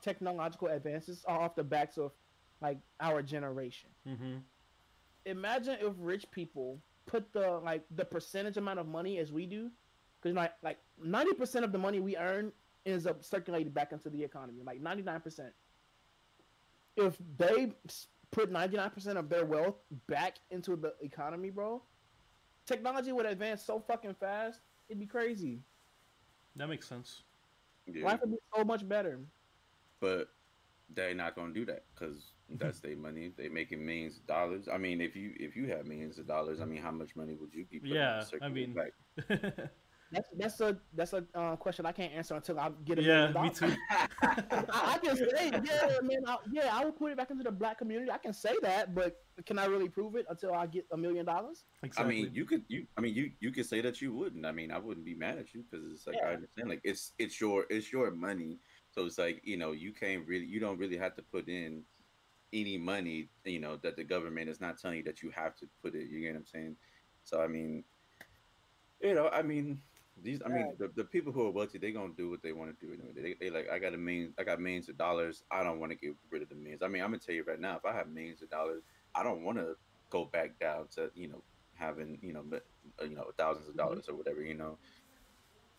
technological advances are off the backs of like our generation. Mm-hmm. Imagine if rich people put the percentage amount of money as we do, because like 90% of the money we earn ends up circulated back into the economy, like 99%. If they put 99% of their wealth back into the economy, bro, technology would advance so fucking fast, it'd be crazy. That makes sense. Yeah. Life would be so much better. But they're not gonna do that because that's their money. They making millions of dollars. I mean, if you have millions of dollars, I mean, how much money would you be? Putting Yeah, to I mean, circulate back? That's a question I can't answer until I get $1 Yeah, million. me too. I can say, yeah, man, I will put it back into the black community. I can say that, but can I really prove it until I get $1 million? I mean, Exactly. you could say that you wouldn't. I mean, I wouldn't be mad at you because it's like I Yeah. understand, like it's your money, so it's like you don't really have to put in any money, that the government is not telling you that you have to put it. You get what I'm saying? So I mean, I mean, the people who are wealthy, they gonna do what they want to do anyway. They like, I got millions of dollars. I don't want to get rid of the millions. I mean, I'm gonna tell you right now, if I have millions of dollars, I don't want to go back down to having thousands of Mhm. dollars or whatever.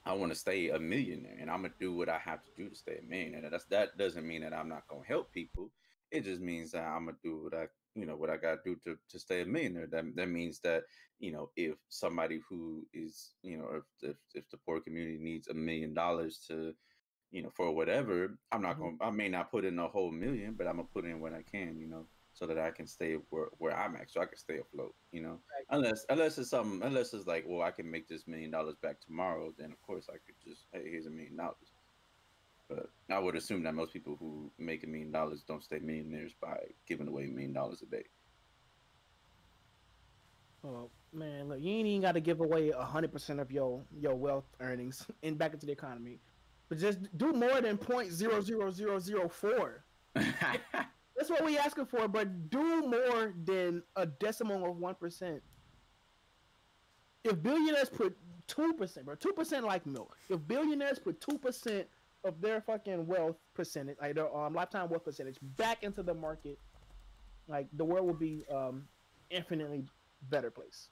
I want to stay a millionaire, and I'm gonna do what I have to do to stay a millionaire. And that doesn't mean that I'm not gonna help people. It just means that I'm gonna do what I gotta do to stay a millionaire. That means that if somebody who is if the poor community needs $1 million to for whatever, Mhm. I may not put in a whole million, but I'm gonna put in what I can, so that I can stay where I'm at, so I can stay afloat, unless it's like, well, I can make this $1 million back tomorrow, then of course I could just, hey, here's $1 million. But I would assume that most people who make $1 million don't stay millionaires by giving away $1 million a day. Oh man, look, you ain't even got to give away 100% of your wealth earnings and back into the economy, but just do more than 0.00004. That's what we asking for, but do more than a decimal of 1%. If billionaires put 2%, bro, 2% like milk. If billionaires put 2% of their fucking wealth percentage, like their lifetime wealth percentage, back into the market, like the world would be infinitely better place.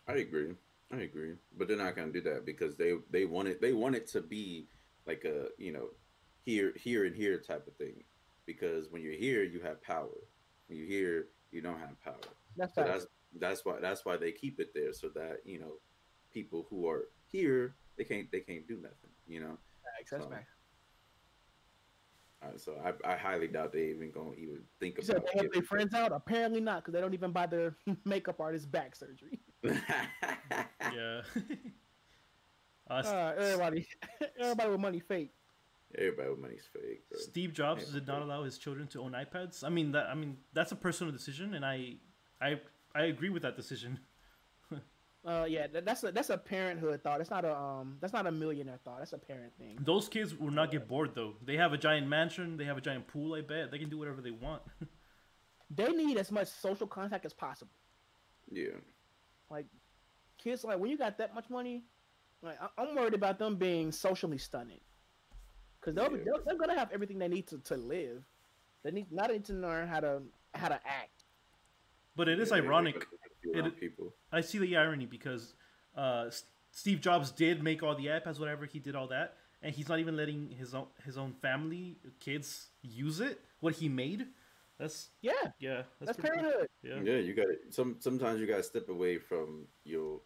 I agree. I agree. But they're not gonna do that because they want it to be like a, here and here type of thing. Because when you're here, you have power. When you're here, you don't have power. That's So facts. that's why they keep it there, so that people who are here, they can't do nothing. Facts. That's So facts. I highly doubt they even gonna even think You said about they help their giving friends out? Apparently not, because they don't even buy their makeup artist back surgery. Yeah. uh, Everybody, everybody with money fake. Everybody with money's fake, bro. Steve Jobs did not Fake. allow his children to own iPads. I mean that's a personal decision, and I I agree with that decision. Yeah, that's a parenthood thought. That's not a millionaire thought. That's a parent thing. Those kids will not get bored though. They have a giant mansion. They have a giant pool. I bet they can do whatever they want. They need as much social contact as possible. Yeah. Like kids, like when you got that much money, like I'm worried about them being socially stunted because Yeah. they're gonna have everything they need to live. They need to learn how to act. But it is Yeah, they're ironic. gonna have to be It around people. I see the irony because Steve Jobs did make all the iPads, whatever he did all that, and he's not even letting his own family kids use it. What he made. That's Yeah, yeah. that's Pretty cool. parenthood. Yeah. Yeah, you got to sometimes you got to step away from your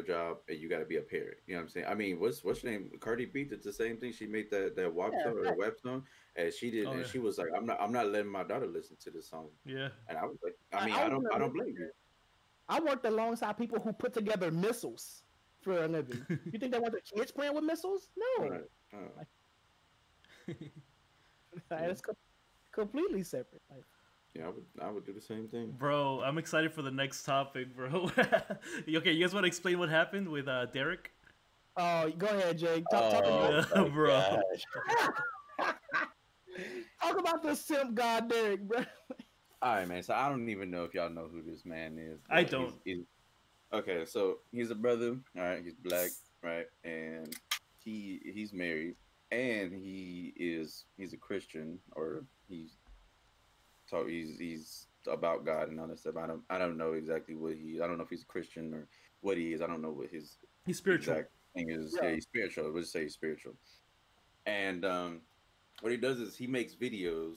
job, and you got to be a parent. You know what I'm saying? I mean, what's your name? Cardi B did the same thing. She made that WAP Yeah, song or web song, and she did, Oh and yeah. she was like, I'm not letting my daughter listen to this song. Yeah. And I was like, I mean, I was I gonna don't blame you. I worked alongside people who put together missiles for a living. You think they want their kids playing with missiles? No, Right. like, Yeah. it's completely separate. Like, Yeah, I would do the same thing. Bro, I'm excited for the next topic, bro. Okay, you guys want to explain what happened with Derek? oh, go ahead, Jake. Talk about Oh Yeah, my bro. gosh. talk about the simp god Derek, bro. All right, man. So I don't even know if y'all know who this man is, I but don't. okay. So he's a brother. All right, he's black, right, and he's married, and he's a Christian, or he's about God and all that stuff. I don't know exactly I don't know if he's a Christian or what he is. I don't know what his He's spiritual. exact thing is. Yeah, Yeah. he's spiritual. We'll just say he's spiritual. And what he does is he makes videos.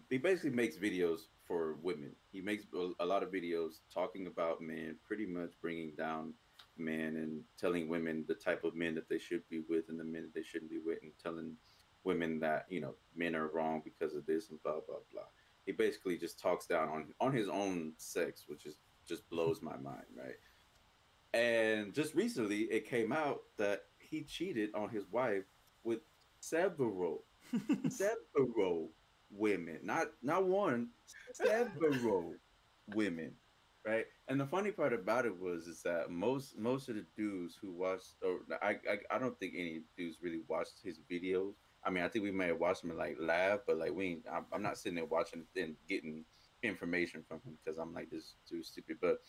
He basically makes videos for women. He makes a lot of videos talking about men, pretty much bringing down men and telling women the type of men that they should be with and the men that they shouldn't be with, and telling women that men are wrong because of this and blah blah blah. He basically just talks down on his own sex, which is just blows my mind, right? And just recently, it came out that he cheated on his wife with several, several women, not one, several women, right? And the funny part about it was is that most of the dudes who watched, or I don't think any dudes really watched his videos. I mean, I think we may have watched them in like live, but like we ain't, I'm not sitting there watching and getting information from him because I'm like this dude's stupid. But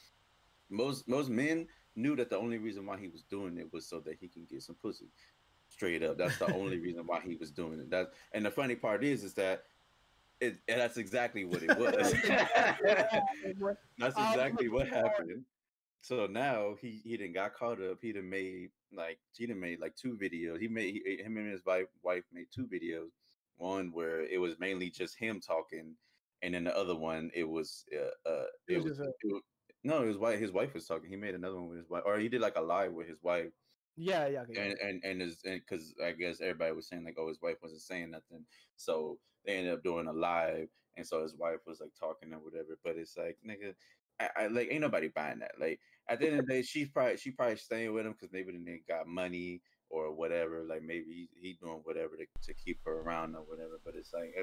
most men knew that the only reason why he was doing it was so that he can get some pussy. Straight up, that's the only reason why he was doing it. That and the funny part is that and that's exactly what it was. That's exactly what happened. So now he done got caught up. He done made like two videos. Him and his wife made two videos. One where it was mainly just him talking, and then the other one It was just a no, his wife was talking. He made another one with his wife, or he did like a live with his wife, yeah. and because I guess everybody was saying like, oh, his wife wasn't saying nothing, so they ended up doing a live, and so his wife was like talking or whatever. But it's like, nigga, I like ain't nobody buying that. Like at the end of the day, she probably staying with him because maybe the nigga got money or whatever. Like maybe he doing whatever to keep her around or whatever. But it's like,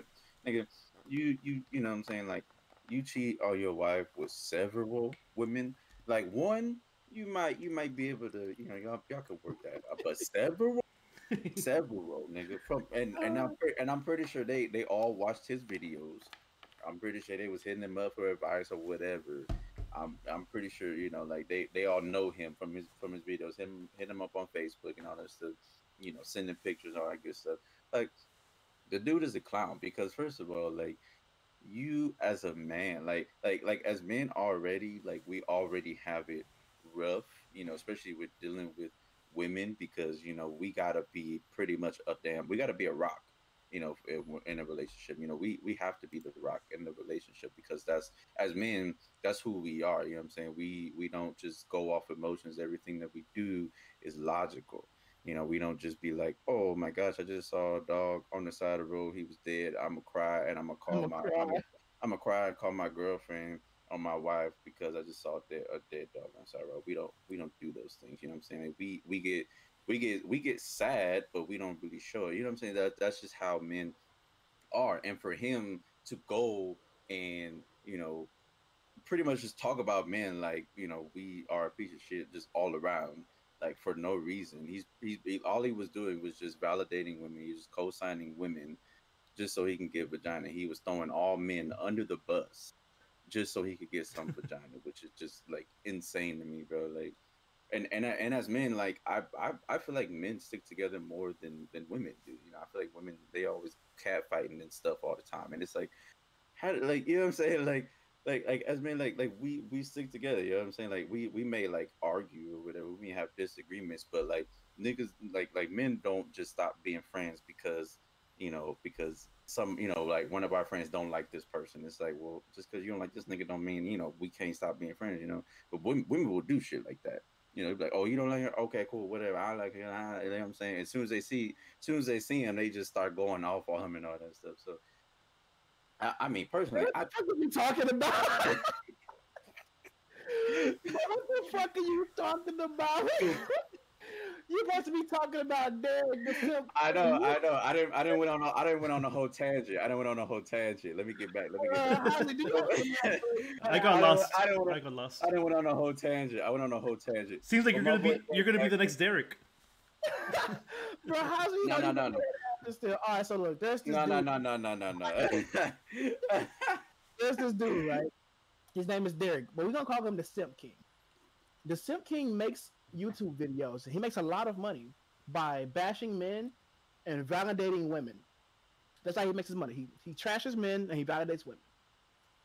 nigga, you know what I'm saying? Like you cheat on your wife with several women, like one you might be able to, y'all could work that out. But several nigga from and I'm pretty sure they all watched his videos. I'm pretty sure they was hitting him up for advice or whatever. I'm pretty sure, like they all know him from his videos, him hitting him up on Facebook and all that stuff, sending pictures, all that good stuff. Like the dude is a clown because first of all, like you as a man, like as men already, like we already have it rough, especially with dealing with women because we gotta be pretty much up damn, we gotta be a rock, in a relationship. We have to be the rock in the relationship because that's, as men, that's who we are. You know what I'm saying? We don't just go off emotions. Everything that we do is logical. We don't just be like, oh my gosh, I just saw a dog on the side of the road. He was dead. I'm gonna cry and I'm gonna cry. I'm gonna cry and call my girlfriend or my wife because I just saw a dead dog on the side of the road. We don't do those things. You know what I'm saying? Like, we get sad, but we don't really show it. You know what I'm saying? That's just how men are. And for him to go and pretty much just talk about men like we are a piece of shit just all around, like for no reason. All he was doing was just validating women. He was co-signing women just so he can get vagina. He was throwing all men under the bus just so he could get some vagina, which is just like insane to me, bro. Like, and as men, like I feel like men stick together more than women do. I feel like women, they always catfighting and stuff all the time, and it's like, how like, you know what I'm saying, like as men, like we stick together. You know what I'm saying? Like we may like argue or whatever, we may have disagreements, but like niggas, like men don't just stop being friends because some, like one of our friends don't like this person. It's like, well, just because you don't like this nigga don't mean we can't stop being friends. But women will do shit like that. Like, oh, you don't like her? Okay, cool, whatever. I like her. You know what I'm saying? As soon as they see him, they just start going off on him and all that stuff. So I mean, personally, What the fuck are you talking about? What the fuck are you talking about? You supposed to be talking about Derek the Simp. I know. I didn't went on a whole tangent. Let me get back. How's it doing? I got lost. I don't. I got lost. I didn't went on a whole tangent. I went on a whole tangent. Seems like But you're gonna be the next Derek. Bro, how's he no. Still? All right, so look, there's this No. dude. There's this dude, right? His name is Derek, but we're gonna call him the Simp King. The Simp King makes YouTube videos. He makes a lot of money by bashing men and validating women. That's how he makes his money. He trashes men and he validates women.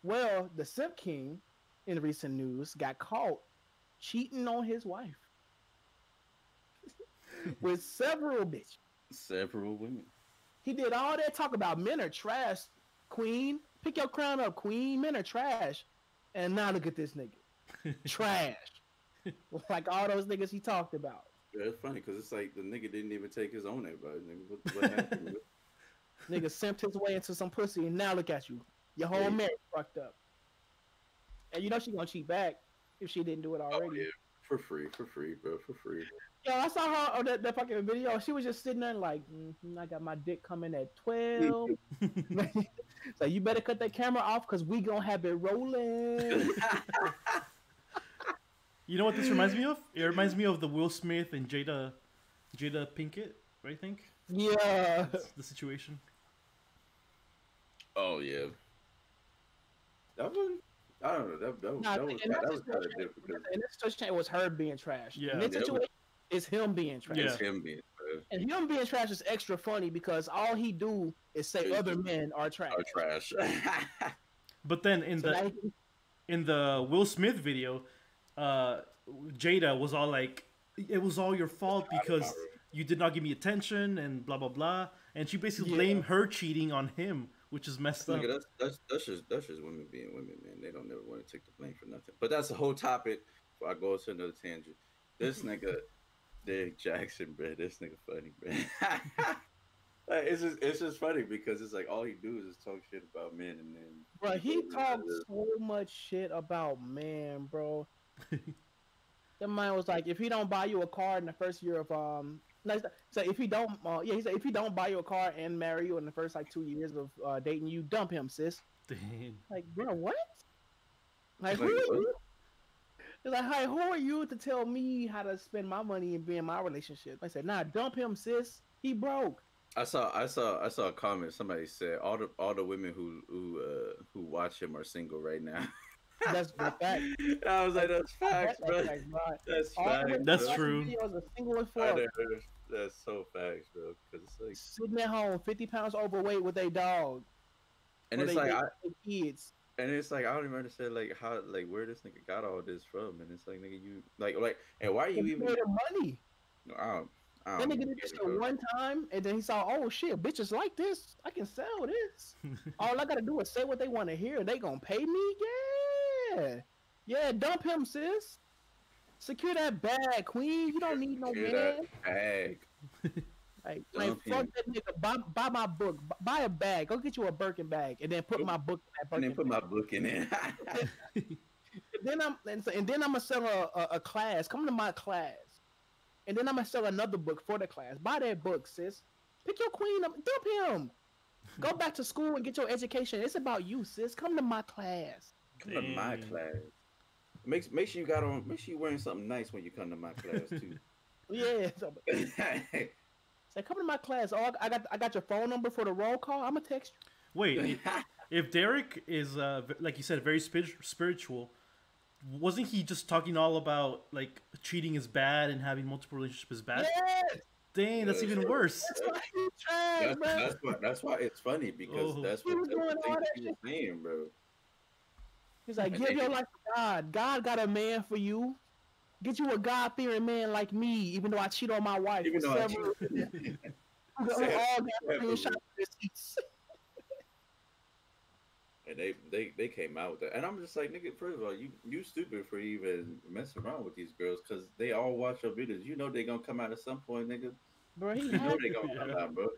Well, the Simp King, in recent news, got caught cheating on his wife with several bitches. Several women. He did all that talk about men are trash, queen. Pick your crown up, queen. Men are trash. And now look at this nigga. Trash. Like all those niggas he talked about. Yeah, it's funny because it's like the nigga didn't even take his own advice. What happened? Nigga simped his way into some pussy and now look at you. Your whole marriage fucked up. And you know she gonna cheat back if she didn't do it already. Oh, yeah. for free, bro, for free. Yo, I saw her on that fucking video. She was just sitting there like, I got my dick coming at 12. So you better cut that camera off because we gonna have it rolling. You know what this reminds me of? It reminds me of the Will Smith and Jada Pinkett, I think. Yeah. That's the situation. Oh yeah. That one, I don't know. That was kind of difficult. In this situation, it was her being trash. Yeah. In this situation, it's him being trash. Yeah. It's him being trash. And him being trash is extra funny because all he do is say other men are trash. But then in the Will Smith video, Jada was all like, "It was all your fault because you did not give me attention and blah blah blah," and she basically blamed her cheating on him, which is messed up. That's just women being women, man. They don't never want to take the blame for nothing. But that's a whole topic. Before I go to another tangent, this nigga, Derek Jackson, bro. This nigga funny, bro. Like, it's just funny because it's like all he do is talk shit about men, and then bro, he talks so much shit about men, bro. That man was like, if he don't buy you a car in the first year of so if he don't he said if he don't buy you a car and marry you in the first like 2 years of dating you, dump him, sis. Damn. Like, bro, what? Like, who are you? It's like, hey, who are you to tell me how to spend my money and be in my relationship? I said, nah, dump him, sis. He broke. I saw a comment. Somebody said all the women who watch him are single right now. That's the fact. I was like, that's facts, bro. That's facts. That's true. That's so facts, bro. Because it's like sitting at home, 50 pounds overweight with a dog, and it's like kids. And it's like I don't even understand like how like where this nigga got all this from, and it's like nigga you like and why are you even made money? I don't Then nigga did this shit one time, and then he saw, oh shit, bitches like this. I can sell this. All I gotta do is say what they want to hear, and they gonna pay me. Yeah, dump him, sis. Secure that bag, queen. You don't need no man. Bag. Like fuck that nigga. Buy my book. Buy a bag. Go get you a Birkin bag, and then put my book in that Birkin. And then put my book in it. and then I'm gonna sell a class. Come to my class, and then I'm gonna sell another book for the class. Buy that book, sis. Pick your queen up. Dump him. Go back to school and get your education. It's about you, sis. Come to my class. Come to my class. Make sure you're wearing something nice when you come to my class too. Yeah. Say, come to my class. Oh, I got your phone number for the roll call. I'm gonna text you. Wait, if Derek is like you said, very spiritual, wasn't he just talking all about like cheating is bad and having multiple relationships is bad? Yes. Dang, that's even worse. That's why it's funny because that's what he was saying, bro. He's like, give your life to God. God got a man for you. Get you a God-fearing man like me, even though I cheat on my wife. Even though and they came out with that, and I'm just like, nigga. First of all, you stupid for even messing around with these girls because they all watch your videos. You know they gonna come out at some point, nigga. Bro, you know they gonna come out, bro.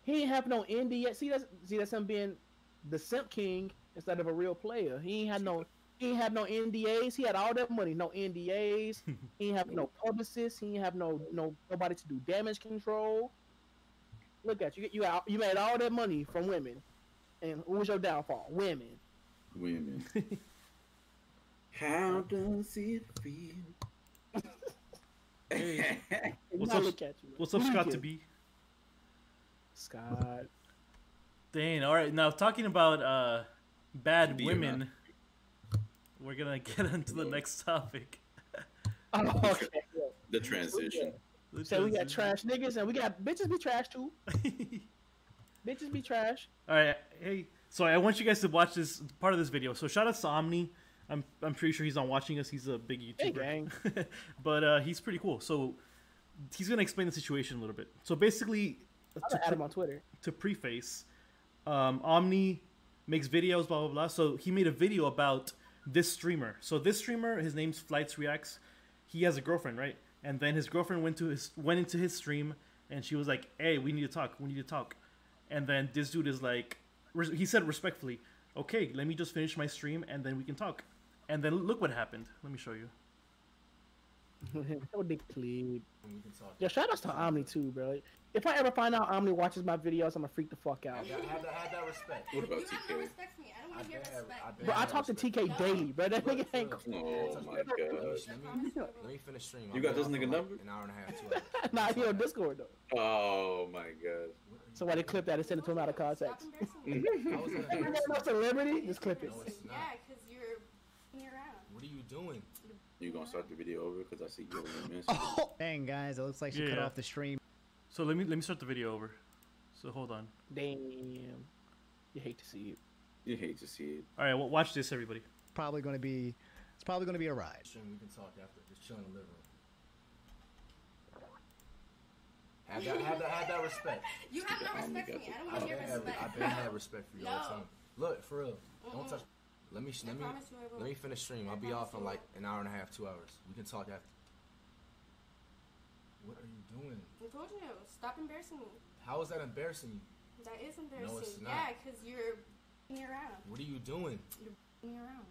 He ain't have no indie yet. See that's him being the simp king instead of a real player. He ain't have no NDAs. He had all that money, no NDAs. He ain't have no publicists. He ain't have nobody to do damage control. Look at you. You made all that money from women, and what was your downfall? Women. How does it feel? Hey, what's up, Scott to be? Scott. Dang. All right. Now talking about bad women. We're gonna get into the next topic. Oh, okay. The transition. So we got trash niggas and we got bitches be trash too. Bitches be trash. All right, hey. So I want you guys to watch this part of this video. So shout out to Omni. I'm pretty sure he's not watching us. He's a big YouTuber. Hey, gang. But he's pretty cool. So he's gonna explain the situation a little bit. So basically, add him on Twitter. To preface, Omni makes videos, blah blah blah. So he made a video about this streamer. So this streamer, his name's Flights Reacts. He has a girlfriend, right? And then his girlfriend went into his stream, and she was like, "Hey, we need to talk." And then this dude is like, he said respectfully, "Okay, let me just finish my stream, and then we can talk." And then look what happened. Let me show you. What the clip. We can talk. Yeah, shout outs to Omni too, bro. If I ever find out Omni watches my videos, I'm gonna freak the fuck out. Have that respect. What about You have no TK? respect for me. I don't want to hear respect. Bro, I talk to TK daily, bro. That nigga ain't. Oh my god. Let me finish stream. You got this nigga number? An hour and a half, 2 hours. Nah, he on Discord though. Oh my god. So why they clip that and send it to him out of context? How was that You embarrassing? no celebrity? Just clip it. No, it's not. Yeah, because you're f***ing around. What are you doing? You gonna start the video over because I see you only missed. Oh, dang, guys, it looks like she cut Yeah. off the stream. So let me start the video over. So hold on. Damn. You hate to see it. You hate to see it. All right, well, watch this, everybody. It's probably gonna be a ride. Stream, we can talk after. Just chill in the living room. Have that respect. You have no respect for me. I don't want to hear respect. I've been had respect for you all the No. time. Look, for real. Don't touch. Let me promise you I won't. let me finish stream. I'll be off in like an hour and a half, 2 hours. We can talk after. What are you doing? I told you. Stop embarrassing me. How is that embarrassing you? That is embarrassing. it's not. Yeah, because you're f***ing around. What are you doing? You're f***ing around.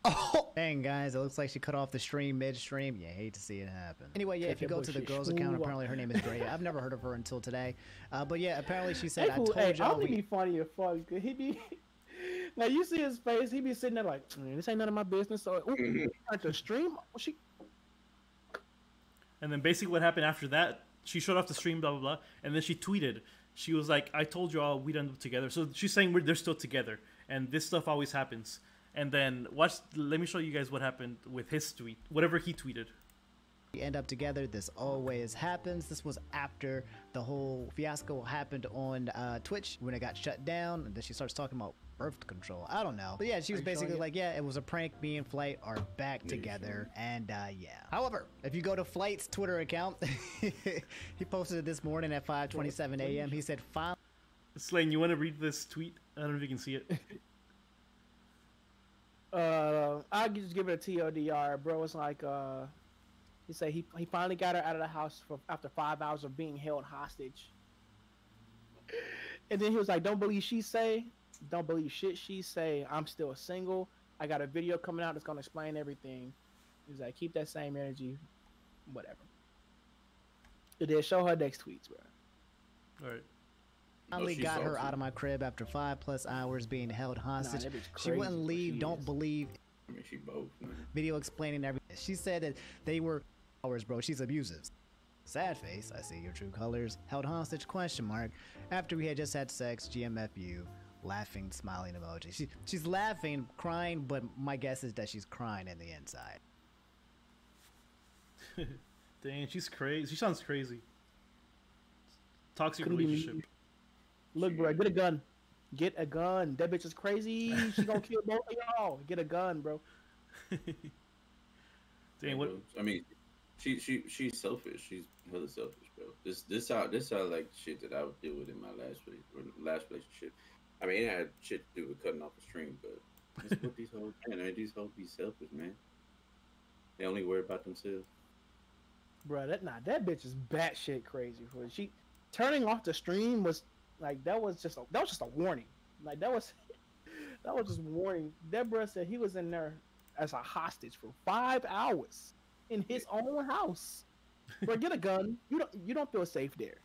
Oh, dang, guys, it looks like she cut off the stream midstream. You hate to see it happen. Anyway, yeah, if you go to the girl's account, apparently her name is Drea. I've never heard of her until today. But yeah, apparently she said, Hey, I fool, told y'all Omni we... be funny as fuck. Cause he be now you see his face. He be sitting there like, this ain't none of my business. So at the stream, she And then basically what happened after that, she shut off the stream, blah, blah, blah. And then she tweeted. She was like, I told you all we'd end up together. So she's saying they're still together. And this stuff always happens. And then let me show you guys what happened with his tweet. Whatever he tweeted. We end up together. This always happens. This was after the whole fiasco happened on Twitch when it got shut down. And then she starts talking about birth control. I don't know. But yeah, she was basically like, yeah, it was a prank. Me and Flight are back together. And yeah. However, if you go to Flight's Twitter account, he posted it this morning at 5:27 a.m. He said, finally. Slaine, you want to read this tweet? I don't know if you can see it. I'll just give it a TLDR, bro. It's like he said he finally got her out of the house after 5 hours of being held hostage. And then he was like, don't believe shit she say. I'm still single. I got a video coming out that's gonna explain everything. He's like, keep that same energy, whatever. And then show her next tweets, bro. All right. Finally got her out of my crib after 5+ hours being held hostage. that bitch She crazy, wouldn't but leave. she Don't is. believe. I mean, she both. Man. Video explaining everything. She said that they were hours, bro. She's abusive. Sad face. I see your true colors. Held hostage? Question mark. After we had just had sex. GMFU. Laughing, smiling emoji. She's laughing, crying, but my guess is that she's crying in the inside. Dang, she's crazy. She sounds crazy. Toxic Couldn't be me. relationship. Look, bro, get a gun. Get a gun. That bitch is crazy. She gonna kill both of y'all. Get a gun, bro. Dang, what? I mean, she's selfish. She's hella selfish, bro. This how like shit that I would deal with in my last relationship. I mean, it had shit to do with cutting off the stream, but that's what these hoes, man. These hoes be selfish, man. They only worry about themselves. Bro, that bitch is batshit crazy. For she turning off the stream was like that was just a warning. Like that was just warning. Deborah said he was in there as a hostage for 5 hours in his own house. Bro, get a gun. You don't feel safe there.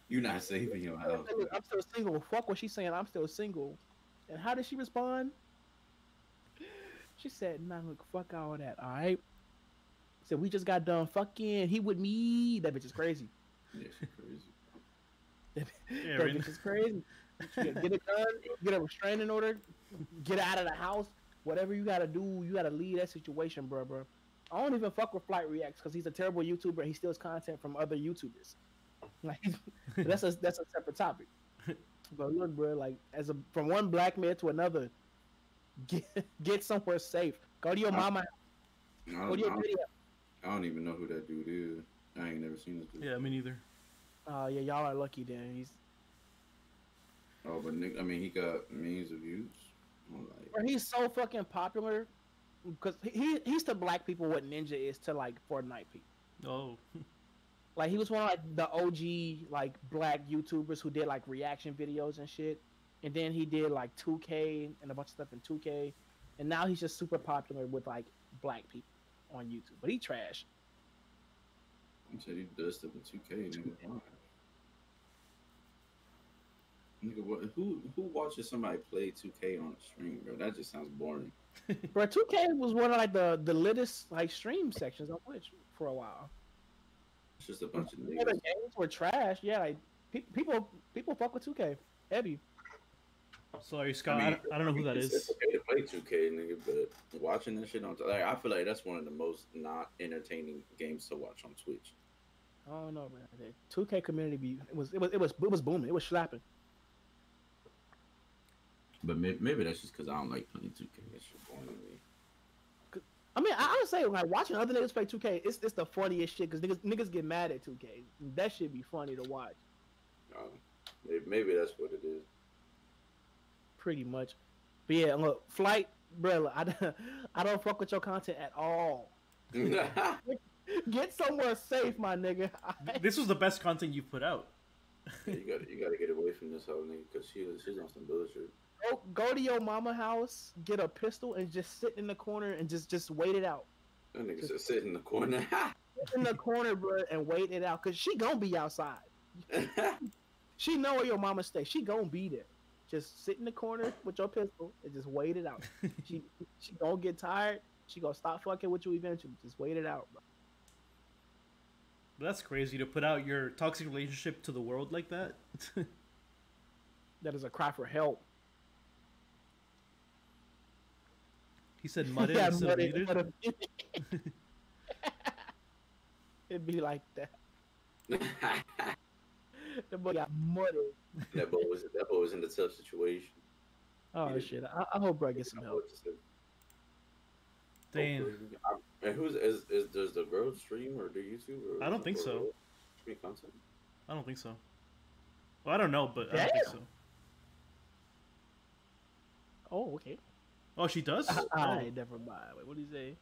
You're not safe in your house. I'm still single. Fuck what she's saying. I'm still single. And how did she respond? She said, "Nah, look, fuck all that. All right." Said we just got done fucking. He with me. That bitch is crazy. Yeah, she's crazy. Yeah, That right. bitch is crazy. Get a gun. Get a restraining order. Get out of the house. Whatever you gotta do, you gotta leave that situation, bro. I don't even fuck with Flight Reacts because he's a terrible YouTuber. He steals content from other YouTubers. Like that's a separate topic. But look, bro, like from one black man to another, get somewhere safe. Go to your mama. Go to your video. I don't even know who that dude is. I ain't never seen this dude. Yeah, me neither. Yeah, y'all are lucky then. Oh, but Nick, I mean, he got millions of views. Bro, he's so fucking popular because he's to black people what Ninja is to like Fortnite people. Oh. Like he was one of like the OG like black YouTubers who did like reaction videos and shit, and then he did like 2K and a bunch of stuff in 2K, and now he's just super popular with like black people on YouTube, but he trash. You said he does stuff in 2K, nigga. Why? Nigga, what? Who watches somebody play 2K on a stream, bro? That just sounds boring. Bro, 2K was one of like the littest like stream sections on Twitch for a while. It's just a bunch of Other niggas. games were trash. Yeah, like people fuck with 2K heavy. Sorry, Scott. I don't know who that it's is. okay to play 2K, nigga, but watching that shit on like I feel like that's one of the most not entertaining games to watch on Twitch. I don't know, man. The 2K community it was booming. It was slapping. But maybe that's just because I don't like playing 2K. That shit boring to me. I mean, I would say like watching other niggas play 2K, it's the funniest shit because niggas get mad at 2K. That should be funny to watch. Maybe that's what it is. Pretty much. But yeah, look, Flight, bro, I don't fuck with your content at all. Get somewhere safe, my nigga. This was the best content you've put out. Yeah, you gotta get away from this whole nigga because she's on some bullshit. Go to your mama house, get a pistol, and just sit in the corner and just wait it out. That nigga just sit in the corner. Sit in the corner, bro, and wait it out, cause she gonna be outside. She know where your mama stay. She gonna be there. Just sit in the corner with your pistol and just wait it out. she gonna get tired. She gonna stop fucking with you eventually. Just wait it out, bro. That's crazy to put out your toxic relationship to the world like that. That is a cry for help. He said mudded Yeah, instead of mudded, muted. It'd be like that. The boy got mudded. that boy was in a tough situation. Oh Yeah. shit! I hope bro gets some help. Damn. And does the girl stream or do YouTube? Or I don't think so. Stream content. I don't think so. Well, I don't know, but I don't think so. Oh, okay. Oh, she does? I never mind. Wait, what do you say?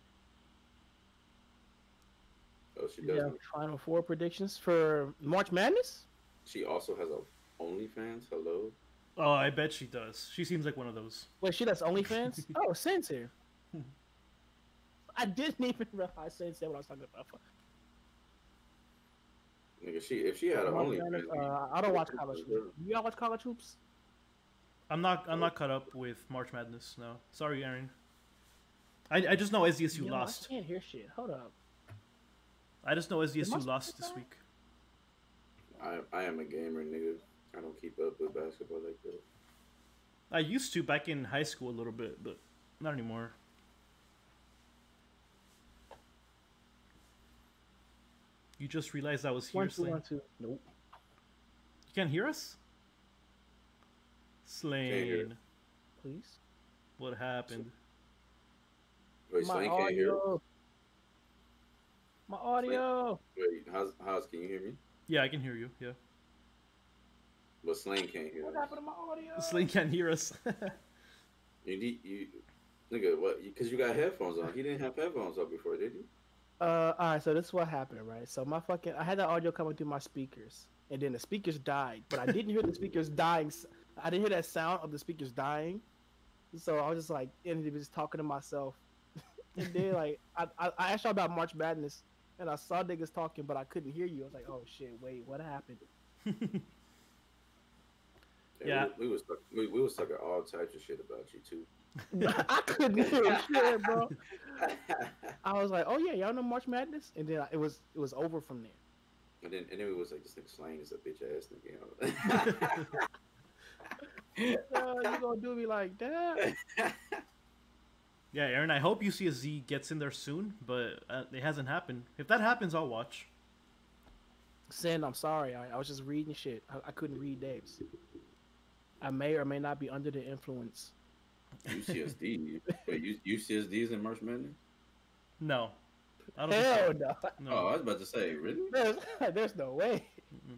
Oh, she does. Yeah, Final Four predictions for March Madness. She also has a OnlyFans. Hello. Oh, I bet she does. She seems like one of those. Wait, she does OnlyFans? Oh, Sin's here. I didn't even realize Sin said what I was talking about. Nigga, if she had an OnlyFans, I don't watch college hoops. You all watch college hoops? I'm not caught up with March Madness. No, sorry, Aaron. I just know SDSU lost. I can't hear shit. Hold up. I just know SDSU lost this week. I am a gamer, nigga. I don't keep up with basketball like that. I used to back in high school a little bit, but not anymore. You just realized I was here, Slaine. 1, 2, 1, 2. Nope. You can't hear us? Slaine. Please. What happened? Wait, Slaine can't hear. My audio. Wait, how's can you hear me? Yeah, I can hear you. Yeah. But Slaine can't hear What us. happened to my audio? Slaine can't hear us. You nigga, what? Because you got headphones on. He didn't have headphones on before, did you? All right. So this is what happened, right? So I had the audio coming through my speakers, and then the speakers died, but I didn't hear the speakers dying. I didn't hear that sound of the speakers dying, so I was just like, ended up just talking to myself. And then like I asked y'all about March Madness, and I saw niggas talking, but I couldn't hear you. I was like, oh shit, wait, what happened? Yeah. We was talking all types of shit about you too. I couldn't hear shit, bro. I was like, oh yeah, y'all know March Madness, and then it was over from there. And then it was like, this nigga Slaine is a bitch ass nigga. You gonna do me like that? Yeah, Aaron, I hope UCSZ gets in there soon, but it hasn't happened. If that happens, I'll watch. Sin, I'm sorry. I was just reading shit. I couldn't read names. I may or may not be under the influence. UCSD. Wait, UCSD is in March Madness? No. I don't Hell think so. no. Oh, I was about to say, really? There's no way. Mm-mm.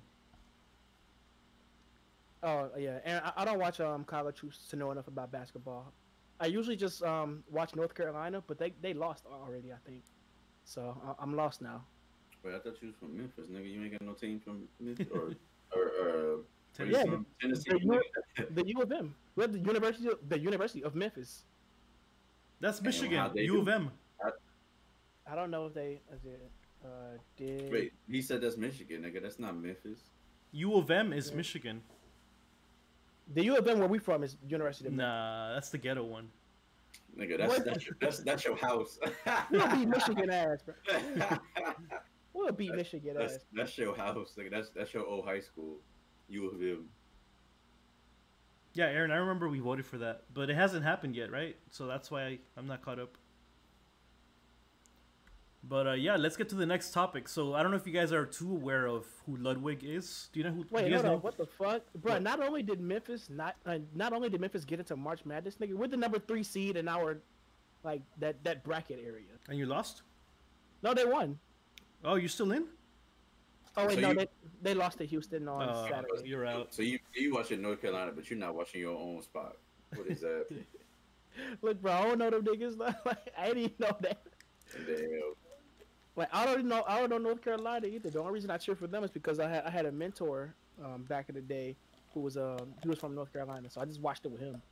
Oh yeah, and I don't watch college hoops to know enough about basketball. I usually just watch North Carolina, but they lost already, I think. So I'm lost now. Wait, I thought you was from Memphis, nigga. You ain't got no team from Memphis or Tennessee. Yeah, Tennessee. The U of M. We have the University of Memphis. That's how'd Michigan. they U do? of M. I don't know if they did. Wait, he said that's Michigan, nigga. That's not Memphis. U of M is Michigan. The U of M where we from is University of Memphis. Nah, that's the ghetto one. Nigga, that's your house. We'll beat Michigan ass, bro. We'll beat Michigan ass. That's your house, nigga. That's your old high school. U of M. Yeah, Aaron, I remember we voted for that, but it hasn't happened yet, right? So that's why I'm not caught up. But yeah, let's get to the next topic. So I don't know if you guys are too aware of who Ludwig is. Do you know who? Wait, do you guys hold know? on. What the fuck, bro? Not only did Memphis not only did Memphis get into March Madness, nigga, we're the number 3 seed in our like that bracket area. And you lost? No, they won. Oh, you're still in? Oh wait, So no, you- they lost to Houston on Saturday. You're out. So you watching North Carolina, but you're not watching your own spot. What is that? Look, bro, I don't know them niggas. Like, I didn't even know that. Damn. Like, I don't know North Carolina either. The only reason I cheer for them is because I had a mentor back in the day who was from North Carolina, so I just watched it with him.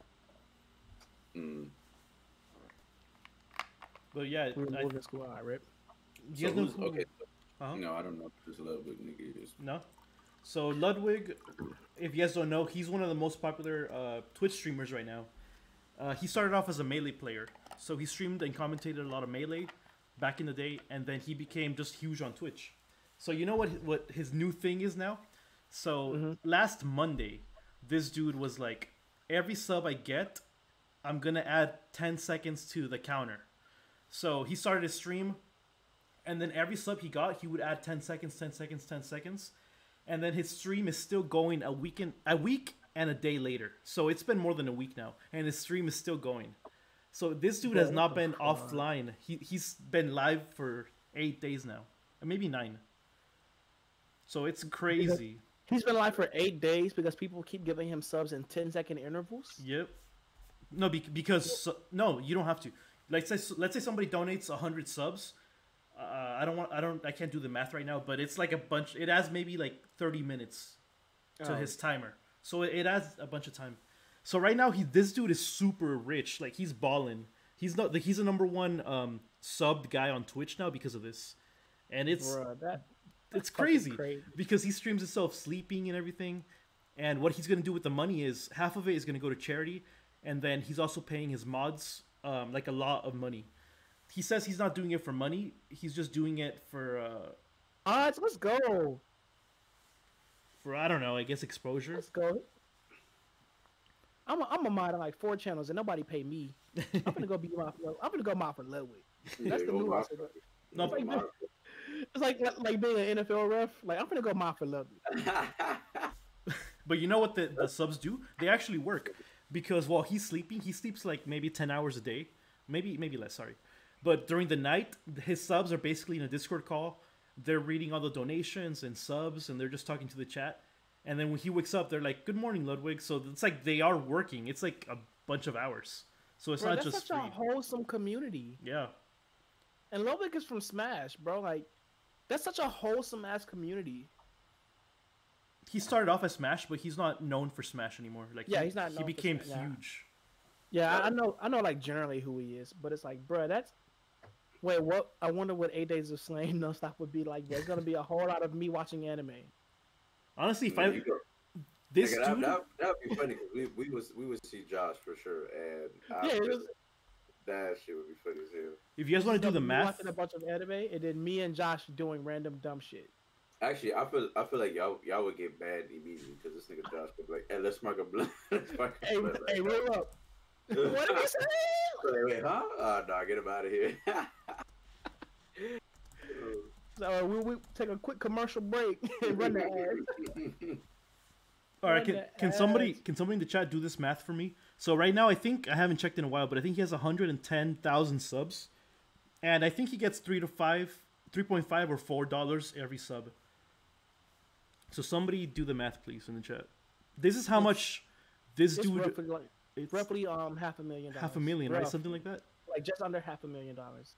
Mm. But yeah, We were moving school, all right? you guys So know who's- who? okay. Uh-huh. No, I don't know who this Ludwig nigga is. No. So Ludwig, if you guys don't know, he's one of the most popular Twitch streamers right now. He started off as a Melee player, so he streamed and commentated a lot of Melee back in the day, and then he became just huge on Twitch. So you know what his new thing is now? So last Monday, this dude was like, every sub I get, I'm gonna add 10 seconds to the counter. So he started his stream, and then every sub he got, he would add 10 seconds, 10 seconds, 10 seconds. And then his stream is still going a week and a day later. So it's been more than a week now, and his stream is still going. So this dude has not been offline. He's been live for 8 days now, maybe 9. So it's crazy. He's been live for 8 days because people keep giving him subs in 10-second intervals. Yep. No, because no, you don't have to. Let's say somebody donates 100 subs. I can't do the math right now, but it's like a bunch. It adds maybe like 30 minutes to his timer, so it adds a bunch of time. So right now, this dude is super rich. Like, he's balling. He's not like he's a number 1 subbed guy on Twitch now because of this, and it's crazy because he streams himself sleeping and everything. And what he's gonna do with the money is half of it is gonna go to charity, and then he's also paying his mods like a lot of money. He says he's not doing it for money. He's just doing it for Let's go. For I don't know, I guess exposure. Let's go. I'm a mod on like 4 channels and nobody pay me. I'm gonna go mod for Ludwig. That's the new answer. No, It's like being an NFL ref. Like, I'm gonna go mod for Ludwig. but you know what the subs do? They actually work, because while he's sleeping, he sleeps like maybe 10 hours a day, maybe less. Sorry. But during the night, his subs are basically in a Discord call. They're reading all the donations and subs, and they're just talking to the chat. And then when he wakes up, they're like, "Good morning, Ludwig." So it's like they are working. It's like a bunch of hours. So it's not that's just such free. a wholesome community. Yeah. And Ludwig is from Smash, bro. Like, that's such a wholesome ass community. He started off as Smash, but he's not known for Smash anymore. Like, he's not. He known for became Smash, yeah. huge. Yeah, I know, like generally who he is, but it's like, bro, that's. Wait, what? I wonder what 8 Days of Slaine nonstop would be like. There's gonna be a whole lot of me watching anime. Honestly, if There you go. this Nigga, dude, that would be funny because we would see Josh for sure, and that shit would be funny as hell. if you guys want to do the Me math, watching a bunch of anime, and then me and Josh doing random dumb shit. Actually, I feel like y'all would get mad immediately because this nigga Josh would be like, "Hey, let's mark a blood." Hey, roll up. What did you say? Wait, huh? Oh, no, get him out of here. So we take a quick commercial break and run the ad. all right, Run can the somebody ads. in the chat do this math for me? So right now, I think I haven't checked in a while, but I think he has 110,000 subs, and I think he gets 3.5 or $4 every sub. So somebody do the math, please, in the chat. This is how much this It's dude. roughly $500,000. $500,000, right? Something like that. Like just under $500,000.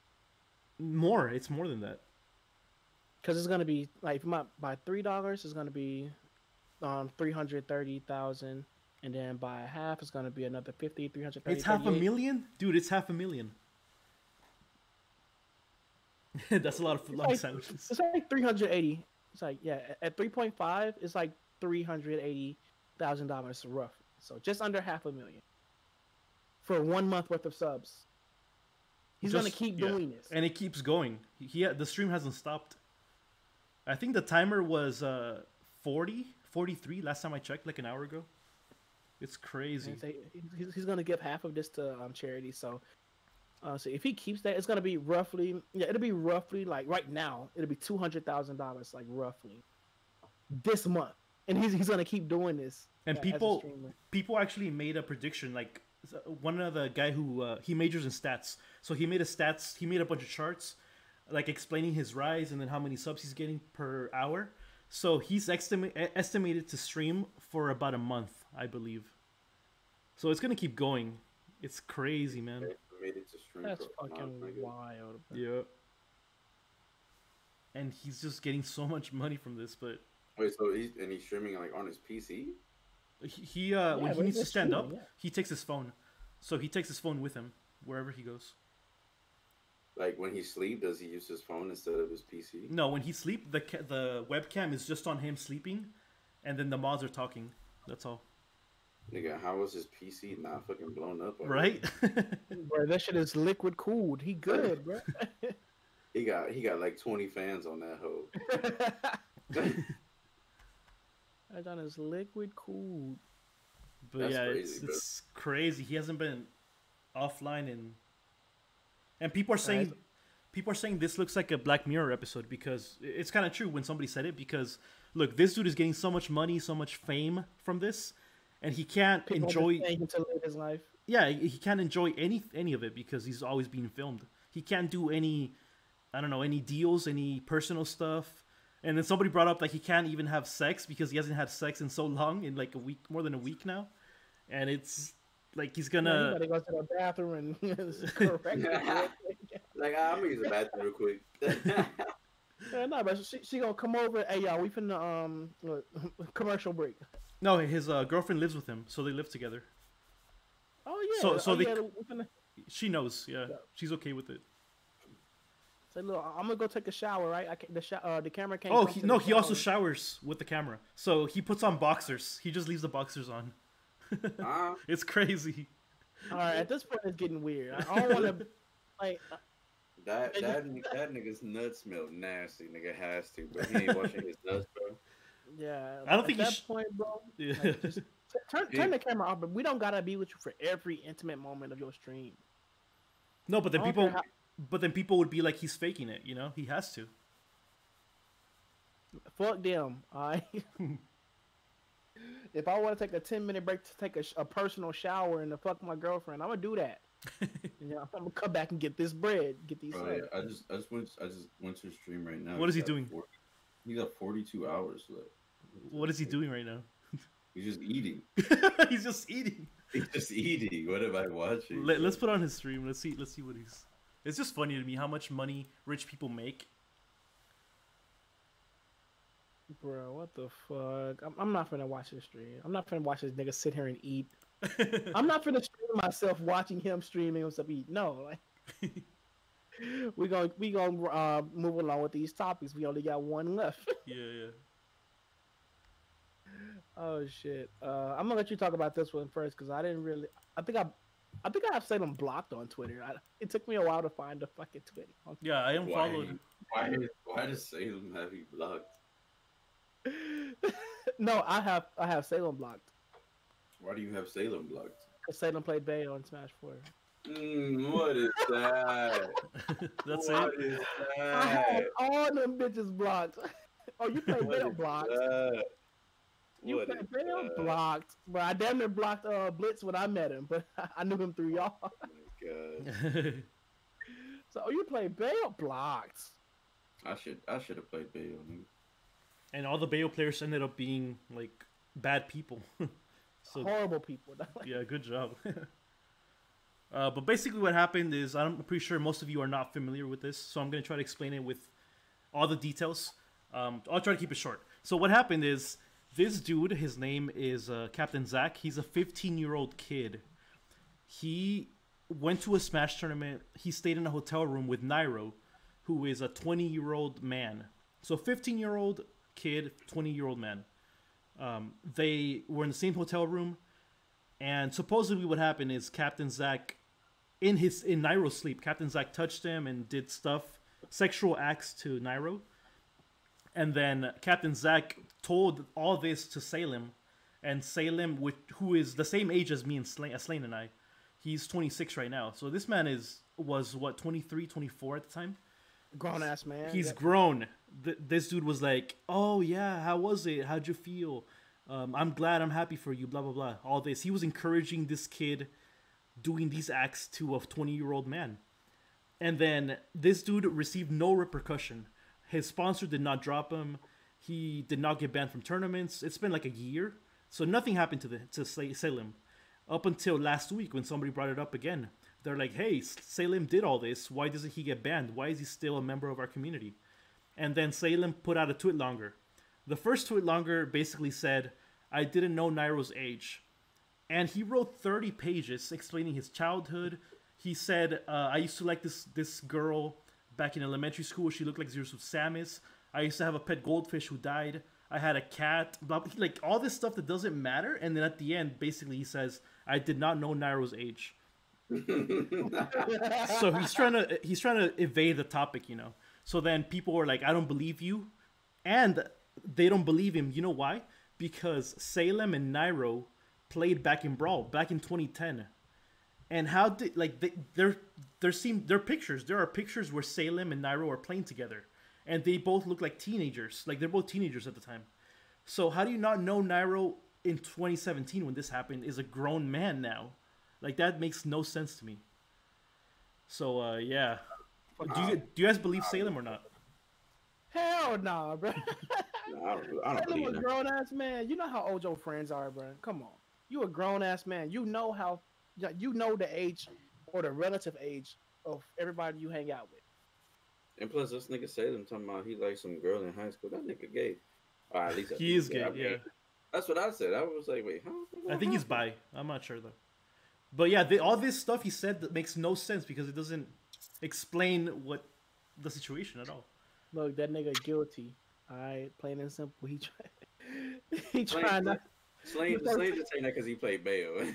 More. It's more than that. Because it's gonna be like, if you might buy $3, it's gonna be 330,000, and then by half, it's gonna be another 330. It's $500,000, dude. It's $500,000. That's a lot of long like, sandwiches. It's like 380. It's like at 3.5, it's like $380,000 rough. So just under $500,000 for 1 month worth of subs. He's gonna keep doing this, and it keeps going. The stream hasn't stopped. I think the timer was 43 last time I checked, like an hour ago. It's crazy. He's gonna give half of this to charity. So if he keeps that, it's gonna be roughly it'll be roughly like right now it'll be $200,000 like roughly this month, and he's gonna keep doing this. And people actually made a prediction. Like one of the guy who he majors in stats, so he made a bunch of charts, like explaining his rise and then how many subs he's getting per hour. So he's estimated to stream for about a month, I believe. So it's gonna keep going. It's crazy, man. That's fucking wild. Yeah. And he's just getting so much money from this, but wait, so he's streaming like on his PC? When he needs to stand up, he takes his phone. So he takes his phone with him wherever he goes. Like when he sleeps, does he use his phone instead of his PC? No, when he sleeps, the webcam is just on him sleeping, and then the mods are talking. That's all. Nigga, how was his PC not fucking blown up? Right? Bro, that shit is liquid cooled. He good, bro. he got like 20 fans on that hoe. That done is liquid cooled. But That's yeah, crazy, it's crazy. He hasn't been offline and people are saying this looks like a Black Mirror episode, because it's kind of true when somebody said it, because look, this dude is getting so much money, so much fame from this, and he can't enjoy to live his life. Yeah, he can't enjoy any of it because he's always being filmed. He can't do any deals, any personal stuff. And then somebody brought up like he can't even have sex because he hasn't had sex in so long, in like a week, more than a week now. And it's like he's gonna. You gotta go to the bathroom and correct. Like I'm gonna use the bathroom real quick. Yeah, no, but she gonna come over. Hey, y'all, we finna commercial break. No, his girlfriend lives with him, so they live together. Oh yeah. She knows. Yeah, she's okay with it. Say, look, I'm gonna go take a shower, right? The camera can't. Oh no, he also showers with the camera. So he puts on boxers. He just leaves the boxers on. It's crazy. All right, at this point, it's getting weird. I don't want to like. That nigga's nuts smell nasty. Nigga has to, but he ain't washing his nuts, bro. Yeah, I don't think at that point, bro. Yeah. Like, just turn the camera off, but we don't gotta be with you for every intimate moment of your stream. No, but then people would be like, he's faking it. You know, he has to. Fuck them. All right. If I want to take a 10-minute break to take a personal shower and to fuck my girlfriend, I'm gonna do that. I'm gonna come back and get this bread, get these. Bro, I just went to stream right now. What is he doing? He got 42 hours left. What is he doing right now? He's just eating. He's just eating. He's just eating. What am I watching? Let's put on his stream. Let's see what he's. It's just funny to me how much money rich people make. Bro, what the fuck? I'm not finna watch this stream. I'm not finna watch this nigga sit here and eat. I'm not finna stream myself watching him streaming himself eat. No, like we gonna move along with these topics. We only got one left. Yeah. Oh shit. I'm gonna let you talk about this one first because I didn't really. I think I have Salem blocked on Twitter. It took me a while to find the fucking Twitter. Yeah, I unfollowed. Why does Salem have you blocked? No, I have Salem blocked. Why do you have Salem blocked? Because Salem played Bay on Smash 4. What is that? That's what it. Is that? I have all them bitches blocked. Oh, you played Bay blocked. You played Bay blocked. But I damn near blocked Blitz when I met him, but I knew him through y'all. Oh my god. So you played Bay blocked. I should have played Bay. And all the Bayo players ended up being like bad people. So, horrible people. Yeah, good job. But basically what happened is, I'm pretty sure most of you are not familiar with this, so I'm going to try to explain it with all the details. I'll try to keep it short. So what happened is, this dude, his name is Captain Zach. He's a 15-year-old kid. He went to a Smash tournament. He stayed in a hotel room with Nairo. who is a 20-year-old man. So 15-year-old kid, 20-year-old man. They were in the same hotel room, and supposedly what happened is Captain Zack, in Nairo's sleep, Captain Zack touched him and did sexual acts to Nairo. And then Captain Zack told all this to Salem, and Salem, who is the same age as me and Slaine and I, he's 26 right now. So this man was what, 23, 24 at the time? Grown ass man. He's grown. This dude was like, "Oh yeah, how was it? How'd you feel? I'm glad. I'm happy for you. Blah blah blah." All this. He was encouraging this kid doing these acts to a 20-year-old man, and then this dude received no repercussion. His sponsor did not drop him. He did not get banned from tournaments. It's been like a year, so nothing happened to Salem up until last week when somebody brought it up again. They're like, "Hey, Salem did all this. Why doesn't he get banned? Why is he still a member of our community?" And then Salem put out a tweet longer. The first tweet longer basically said, "I didn't know Nairo's age." And he wrote 30 pages explaining his childhood. He said, "I used to like this girl back in elementary school. She looked like Zeus with Samus. I used to have a pet goldfish who died. I had a cat." Blah, blah, like all this stuff that doesn't matter. And then at the end, basically he says, "I did not know Nairo's age." So he's trying to evade the topic, you know. So then people were like, "I don't believe you," and they don't believe him. You know why? Because Salem and Nairo played back in Brawl back in 2010, and how did there are pictures. There are pictures where Salem and Nairo are playing together, and they both look like teenagers. Like they're both teenagers at the time. So how do you not know Nairo in 2017 when this happened is a grown man now? Like that makes no sense to me. So yeah, do you guys believe Salem or not? Hell nah, bro. No, I don't Salem believe a that. grown ass man. You know how old your friends are, bro. Come on, you a grown ass man. You know the age or the relative age of everybody you hang out with. And plus, this nigga Salem talking about he likes some girl in high school. That nigga gay. Or at least He is gay. Yeah, that's what I said. I was like, wait, huh? I think he's bi. I'm not sure though. But yeah, all this stuff he said that makes no sense because it doesn't explain what the situation at all. Look, that nigga guilty. All right, plain and simple. He trying not. Slaine just saying that because he played Bayo.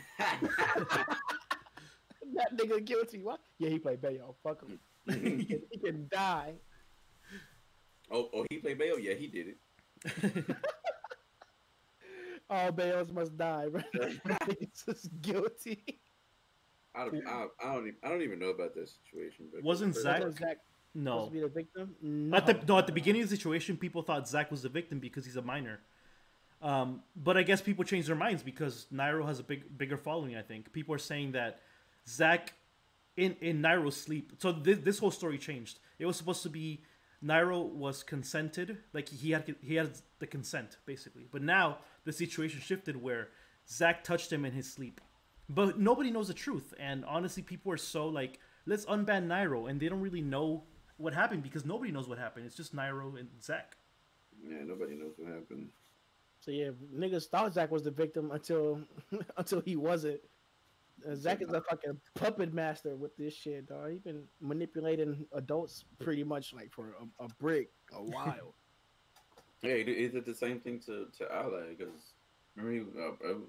That nigga guilty. What? Yeah, he played Bayo. Fuck him. He can die. Oh, he played Bayo? Yeah, he did it. All Bayos must die, bro. It's just guilty. I don't even know about that situation. But Wasn't Zack? Supposed No. to be the victim? No. At the beginning of the situation, people thought Zack was the victim because he's a minor. But I guess people changed their minds because Nairo has a bigger following. I think people are saying that Zack in Nairo's sleep. So this whole story changed. It was supposed to be Nairo was consented, like he had the consent basically. But now the situation shifted where Zack touched him in his sleep. But nobody knows the truth, and honestly, people are so like, let's unban Nairo, and they don't really know what happened because nobody knows what happened. It's just Nairo and Zack. Yeah, nobody knows what happened. So yeah, niggas thought Zack was the victim until he wasn't. Zack is a fucking puppet master with this shit, dog. He been manipulating adults pretty much like for a brick a while. Yeah, he did the same thing to Ally because remember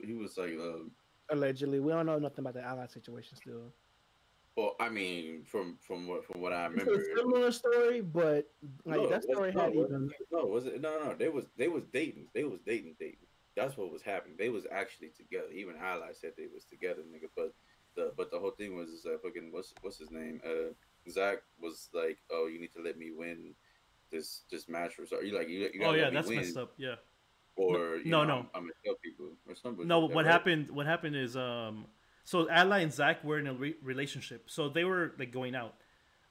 he was like. Allegedly, we don't know nothing about the Ally situation still. Well, I mean, from what I remember, It's a similar story, but like that story had even. No, was it? No. They was dating. They was dating. That's what was happening. They was actually together. Even Ally said they was together, nigga. But the whole thing was fucking what's his name? Zack was like, oh, you need to let me win this match or something. You Oh yeah, let me that's win. messed up. Yeah. Or No. I'm gonna tell people or something. No, what happened is so Ally and Zack were in a relationship, so they were like going out,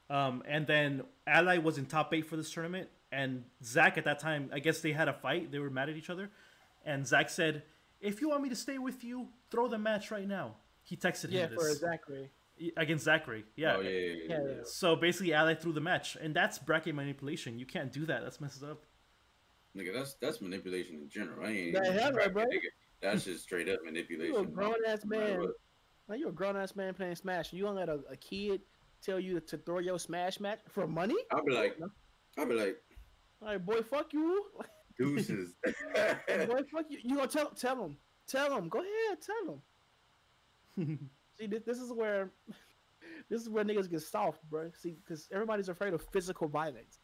and then Ally was in top 8 for this tournament, and Zack at that time, I guess they had a fight, they were mad at each other, and Zack said, "If you want me to stay with you, throw the match right now." He texted him For this Zachary. against Zachary. Yeah. Oh yeah. So basically, Ally threw the match, and that's bracket manipulation. You can't do that. That's messed up. Nigga, that's manipulation in general. I ain't. That hell, bro. Nigga, that's just straight up manipulation. You a grown ass man. Like you a grown ass man playing Smash. You don't let a kid tell you to throw your smash match for money? I'll be like, Like, boy, fuck you. deuces. Boy, fuck you. You gonna tell him. Go ahead, tell him. See, this is where niggas get soft, bro. See, because everybody's afraid of physical violence.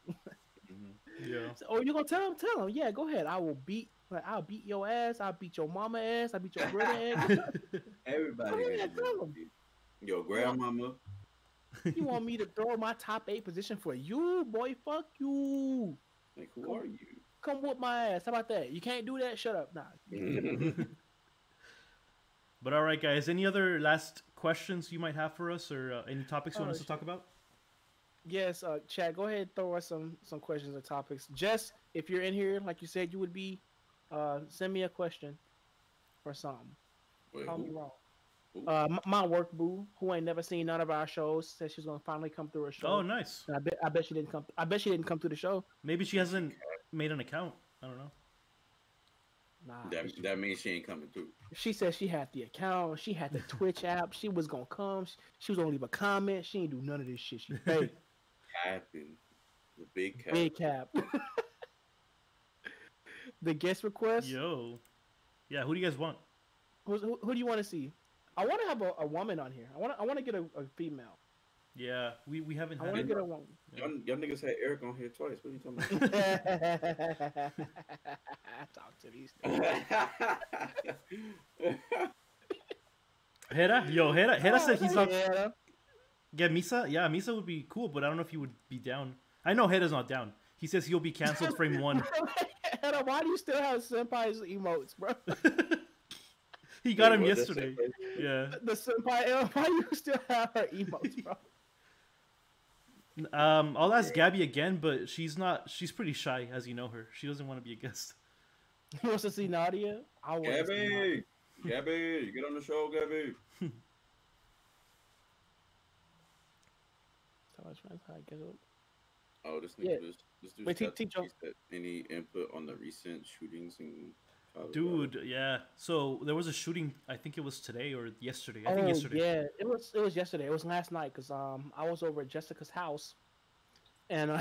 Yeah. So, oh, you gonna tell him? Yeah, go ahead. I'll beat your ass. I'll beat your mama ass. I'll beat your brother ass. Everybody. Go ahead, tell him. Your grandmama. You want me to throw my top 8 position for you, boy? Fuck you. Like, who are you? Come whoop my ass. How about that? You can't do that? Shut up. Nah. But all right, guys. Any other last questions you might have for us, or any topics you want us to talk about? Yes, Chad, go ahead and throw us some questions or topics. Jess, if you're in here, like you said you would be, send me a question or something. Call me wrong. My work boo, who ain't never seen none of our shows, said she's gonna finally come through a show. Oh, nice. And I bet she didn't come. I bet she didn't come through the show. Maybe she hasn't made an account. I don't know. Nah. That means she ain't coming through. She said she had the account. She had the Twitch app. She was gonna come. She was gonna leave a comment. She ain't do none of this shit. She fake. Capping. The big cap. Big cap. The guest request. Yo. Yeah, who do you guys want? Who do you want to see? I want to have a woman on here. I want to get a female. Yeah, we haven't I had want to it. get a woman. Y'all niggas had Eric on here twice. What are you talking about? Talk to these. Hera said he's not. Yeah. Yeah, Misa. Yeah, Misa would be cool, but I don't know if he would be down. I know Hera's not down. He says he'll be canceled frame 1. Hera, why do you still have Senpai's emotes, bro? He got him What, yesterday. Yeah. The Senpai, why do you still have her emotes, bro? I'll ask Gabby again, but she's not. She's pretty shy, as you know her. She doesn't want to be a guest. He wants to see Nadia. I want to see Nadia. Gabby, get on the show, Gabby. Oh, this nigga, Yeah. this dude Wait, said Tito. any input on the recent shootings in Colorado? Dude, yeah. So there was a shooting. I think it was today or yesterday. I think yesterday. Yeah, it was yesterday. It was last night because I was over at Jessica's house, and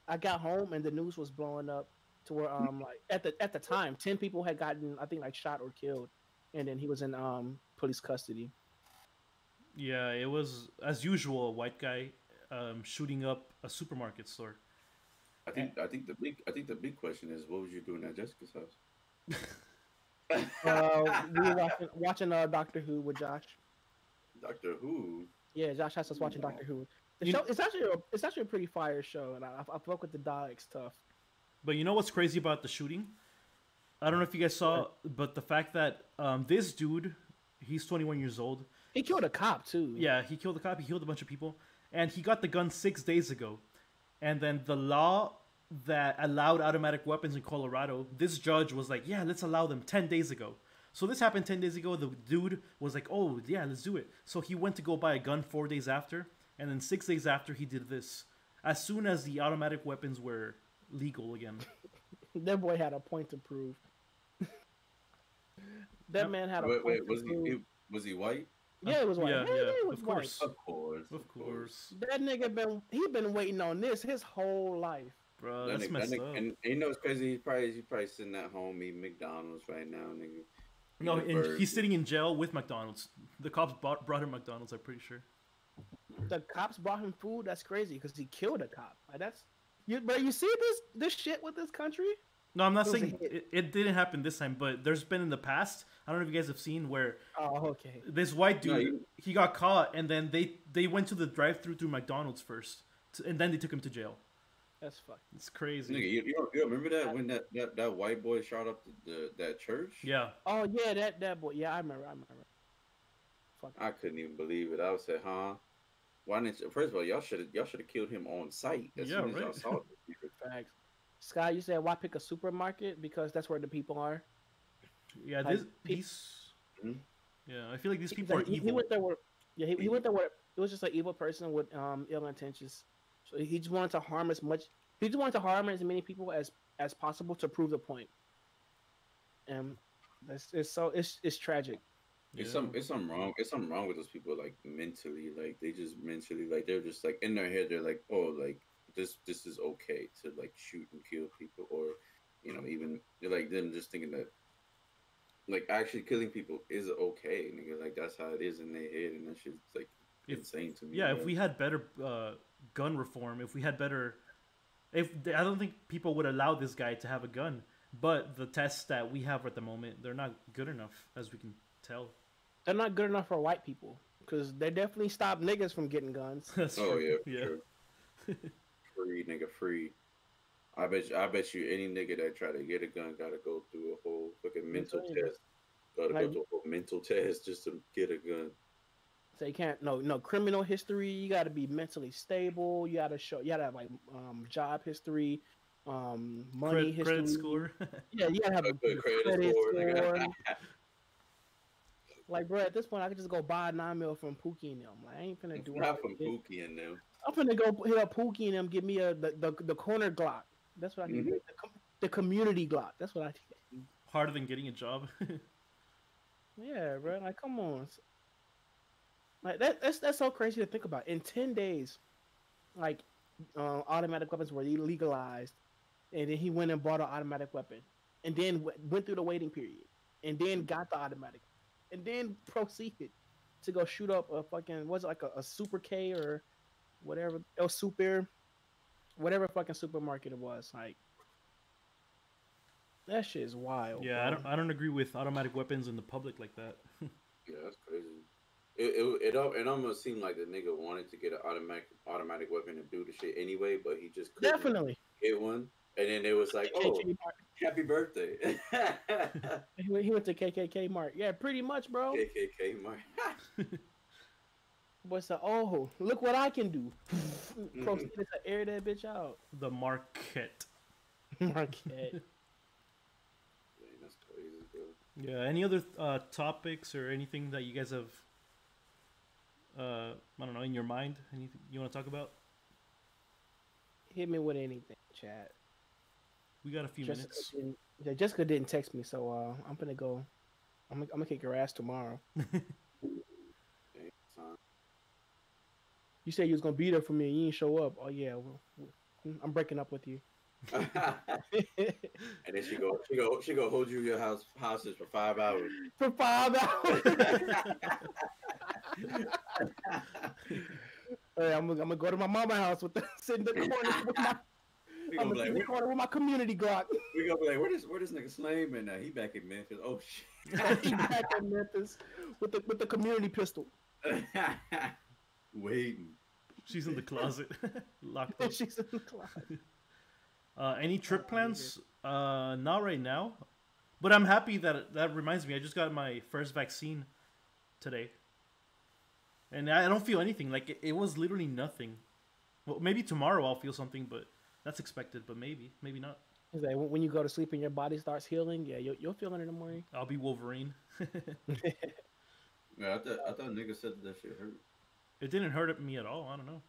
I got home and the news was blowing up to where like at the time 10 people had gotten, I think, like shot or killed, and then he was in police custody. Yeah, it was as usual a white guy shooting up a supermarket store. I think the big question is, what was you doing at Jessica's house? We were watching Doctor Who with Josh. Doctor Who. Yeah, Josh has us watching Doctor Who. The You- show it's actually a pretty fire show, and I fuck with the Daleks tough. But you know what's crazy about the shooting? I don't know if you guys saw, but the fact that this dude, he's 21 years old. He killed a cop too. Yeah, he killed a cop. He killed a bunch of people, and he got the gun 6 days ago. And then the law that allowed automatic weapons in Colorado, this judge was like, "Yeah, let's allow them 10 days ago." So this happened 10 days ago. The dude was like, "Oh yeah, let's do it." So he went to go buy a gun 4 days after, and then 6 days after he did this. As soon as the automatic weapons were legal again. That boy had a point to prove. That Yep. man had a Wait, point to was prove. was he white? Yeah, it was white. Yeah, Yeah, yeah, it was of white. course. Of course. Of course. That nigga been waiting on this his whole life. Bro, That that's nigga- messed that nigga- up. And you know what's crazy? He's probably sitting at home eating McDonald's right now, nigga. No, Eating a and burger. he's sitting in jail with McDonald's. The cops brought him McDonald's, I'm pretty sure. The cops brought him food. That's crazy because he killed a cop. Like, that's you. But you see this shit with this country. No, I'm not It was a saying hit. it didn't happen this time, but there's been in the past. I don't know if you guys have seen where Oh, okay. this white No, dude he got caught, and then they went to the drive-through through McDonald's first, and then they took him to jail. That's fucked. It's crazy. Nigga, you remember that when that white boy shot up that church? Yeah, Oh yeah, that boy. Yeah, I remember. Fuck. I couldn't even believe it. I was saying, huh? Why didn't you? First of all, y'all should have killed him on site as Yeah, soon as y'all right. saw it. Facts. Sky, you said why pick a supermarket because that's where the people are. yeah. Like, These. Mhm. Yeah, I feel like these people are He evil. went there where. Yeah, he went there where it was just an evil person with ill intentions. So he just wanted to harm as much. He just wanted to harm as many people as possible to prove the point. And it's tragic. It's something wrong with those people, like mentally, like they just mentally, like they're just like in their head, they're like, oh, like this is okay to like shoot and kill people, or even like them just thinking that like actually killing people is okay, nigga. Like that's how it is in their head, and that shit's like If insane to me, yeah, bro. if we had better gun reform, if we had better, if I don't think people would allow this guy to have a gun. But the tests that we have at the moment, they're not good enough, as we can tell. They're not good enough for white people because they definitely stop niggas from getting guns. That's Oh true. yeah, for Yeah. sure. Free nigga, free. I bet you any nigga that try to get a gun gotta go through a whole fucking mental test. Gotta go Like, through a whole mental test just to get a gun. so you can't no criminal history. You got to be mentally stable. You got to show. You got to have like job history, money history. Credit score. Yeah, you got to have A a good good credit credit score, score. nigga. Like, bro, at this point, I could just go buy a 9 mil from Pookie and them. Like, I ain't finna do all Not that from shit. Pookie and them. I'm finna go hit up Pookie and them. Give me the corner Glock. That's what I need. Mhm. The community Glock. That's what I need. Harder than getting a job. Yeah, bro. Like, come on. Like that's so crazy to think about. In 10 days, like, automatic weapons were legalized, and then he went and bought an automatic weapon, and then went through the waiting period, and then got the automatic, and then proceeded to go shoot up a fucking was it like a Super K or whatever El Super, whatever fucking supermarket it was. Like, that shit is wild. Yeah, bro. I don't agree with automatic weapons in the public like that. Yeah, that's crazy. It almost seemed like the nigga wanted to get an automatic weapon and do the shit anyway, but he just couldn't Definitely. get one. And then it was like, oh, happy birthday. He went to KKK Mart. Yeah, pretty much, bro. KKK Mark. What's the look what I can do. Proceeded to air that bitch out. The Marquette. Marquette. Man, that's crazy, bro. Yeah. Any other topics or anything that you guys have? I don't know, in your mind. Anything you want to talk about? Hit me with anything, chat. We got a few minutes. Jessica didn't text me, so I'm gonna go. I'm gonna kick your ass tomorrow. Dang, son. You said you was gonna be there for me, and you didn't show up. Oh yeah, well, I'm breaking up with you. And then she go hold you your hostage for 5 hours. For 5 hours. Hey, I'm gonna go to my mama house sit in the corner with my. I'm gonna sit in the corner with my community Glock. We gonna be like, where this nigga Slaine at now? He back in Memphis. Oh shit. He back in Memphis with the community pistol. Waiting. She's in the closet, locked up. She's in the closet. Any trip plans? Not right now, but I'm happy that reminds me. I just got my first vaccine today, and I don't feel anything. Like it was literally nothing. Well, maybe tomorrow I'll feel something, but that's expected. But maybe not. It's like when you go to sleep and your body starts healing, yeah, you'll feel it in the morning. I'll be Wolverine. Yeah, I thought niggas said that shit hurt. It didn't hurt me at all. I don't know.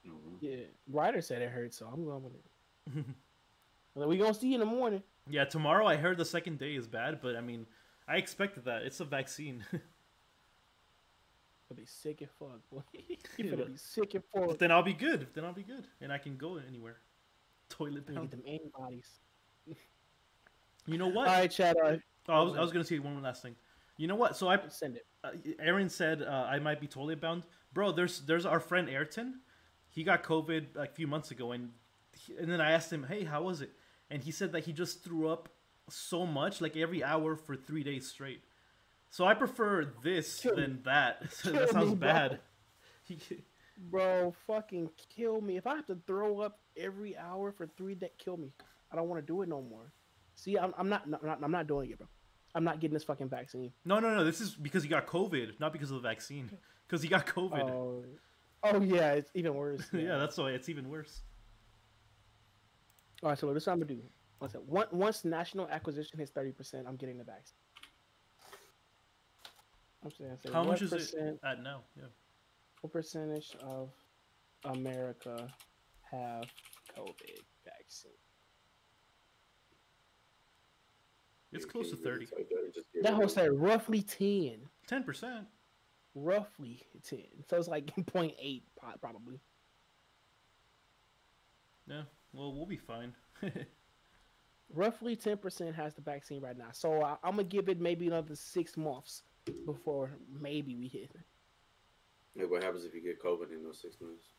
No. Yeah, Ryder said it hurt, so I'm going with it. Well, we gonna see you in the morning. Yeah, tomorrow I heard the second day is bad, but I mean, I expected that. It's a vaccine. You'll be sick as fuck, boy. You're gonna be sick as fuck. But then I'll be good. And I can go anywhere. Toilet You bound. get them antibodies. You know what? All right, Chad. I was gonna say one last thing. You know what? So Send it. Aaron said I might be toilet bound, bro. There's our friend Ayrton. He got COVID like a few months ago, and then I asked him, hey, how was it? And he said that he just threw up so much, like every hour for 3 days straight. So I prefer this than that. That sounds bad. Bro, fucking kill me. If I have to throw up every hour for 3 days, kill me. I don't want to do it no more. See, I'm not doing it, bro. I'm not getting this fucking vaccine. No. This is because he got COVID, not because of the vaccine. Because he got COVID. Oh yeah, it's even worse. Yeah, that's why it's even worse. All right, so this is what I'm gonna do. What's that? Once national acquisition hits 30%, I'm getting the vaccine. I'm saying, How much is it at now? Yeah. What percentage of America have COVID vaccine? It's close to 30. That whole said roughly 10. 10%. Roughly 10. So it's like 0.8 probably. Yeah. Well, we'll be fine. Roughly 10% has the vaccine right now. So I'm gonna give it maybe another 6 months before maybe we hit. Hey, what happens if you get COVID in those 6 months?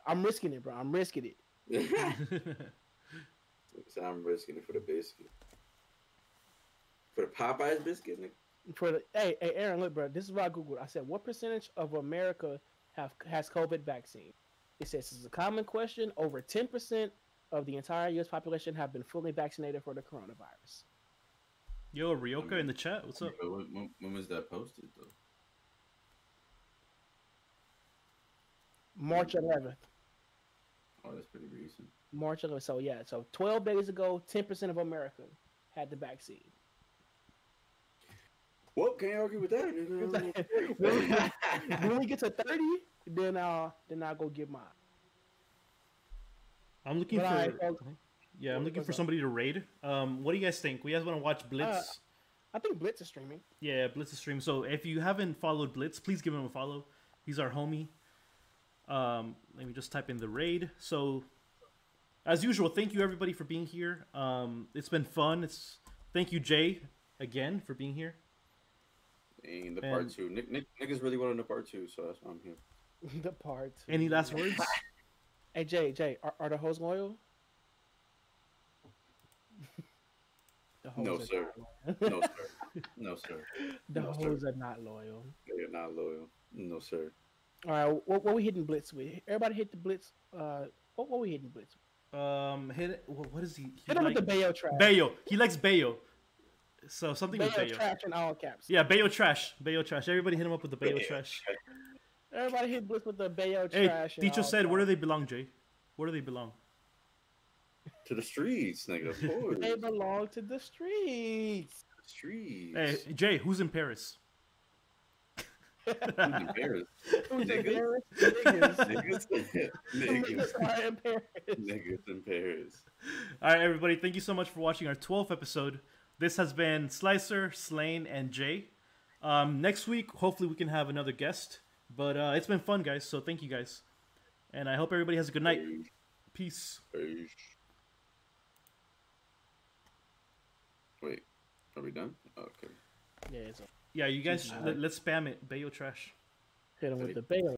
I'm risking it, bro. I'm risking it. So I'm risking it for the biscuit. For the Popeyes biscuit, nigga. Hey, Aaron, look, bro. This is what I googled. I said, what percentage of America has COVID vaccine? It says it's a common question. Over 10% of the entire U.S. population have been fully vaccinated for the coronavirus. Yo, Ryoka in the chat. What's up? When was that posted, though? March 11th. Oh, that's pretty recent. March 11th. So, yeah. So, 12 days ago, 10% of America had the vaccine. Well, can't argue with that, nigga. When we get to 30, then I'll go get mine. I'm looking I'm looking for somebody to raid. What do you guys think? We guys want to watch Blitz? I think Blitz is streaming. Yeah, Blitz is streaming. So if you haven't followed Blitz, please give him a follow. He's our homie. Let me just type in the raid. So, as usual, thank you everybody for being here. It's been fun. Thank you Jay again for being here. And part 2. Niggas really wanted the part 2, so that's why I'm here. The part 2. Any last words? Hey Jay, are the hoes loyal? No, sir. No, sir. No, sir. The hoes are not loyal. They are not loyal. No, sir. All right, what we hitting Blitz with? Everybody hit the Blitz. What we hitting Blitz with? Hit it. What is he? Hit him with the Bayo trash. Bayo. He likes Bayo. So something Bayo with Bayo. trash in all caps. Yeah, Bayo trash. Bayo trash. Everybody hit him up with the Bayo trash. Everybody hit Blitz with the Bayo Hey, trash. teacher said, where do they belong, Jay? Where do they belong? To the streets, nigga. Of course. They belong to the streets. Streets. Hey, Jay, who's in Paris? Who's in Paris? Who's in Paris? Niggas. Niggas are in Paris. Niggas in Paris. All right, everybody. Thank you so much for watching our 12th episode. This has been Slicer, Slaine, and Jay. Next week, hopefully we can have another guest. But it's been fun, guys. So thank you, guys. And I hope everybody has a good night. Peace. Peace. Wait, are we done? Okay. Yeah, yeah, you guys, let's spam it. Bayo trash. Hit him with the Bayo.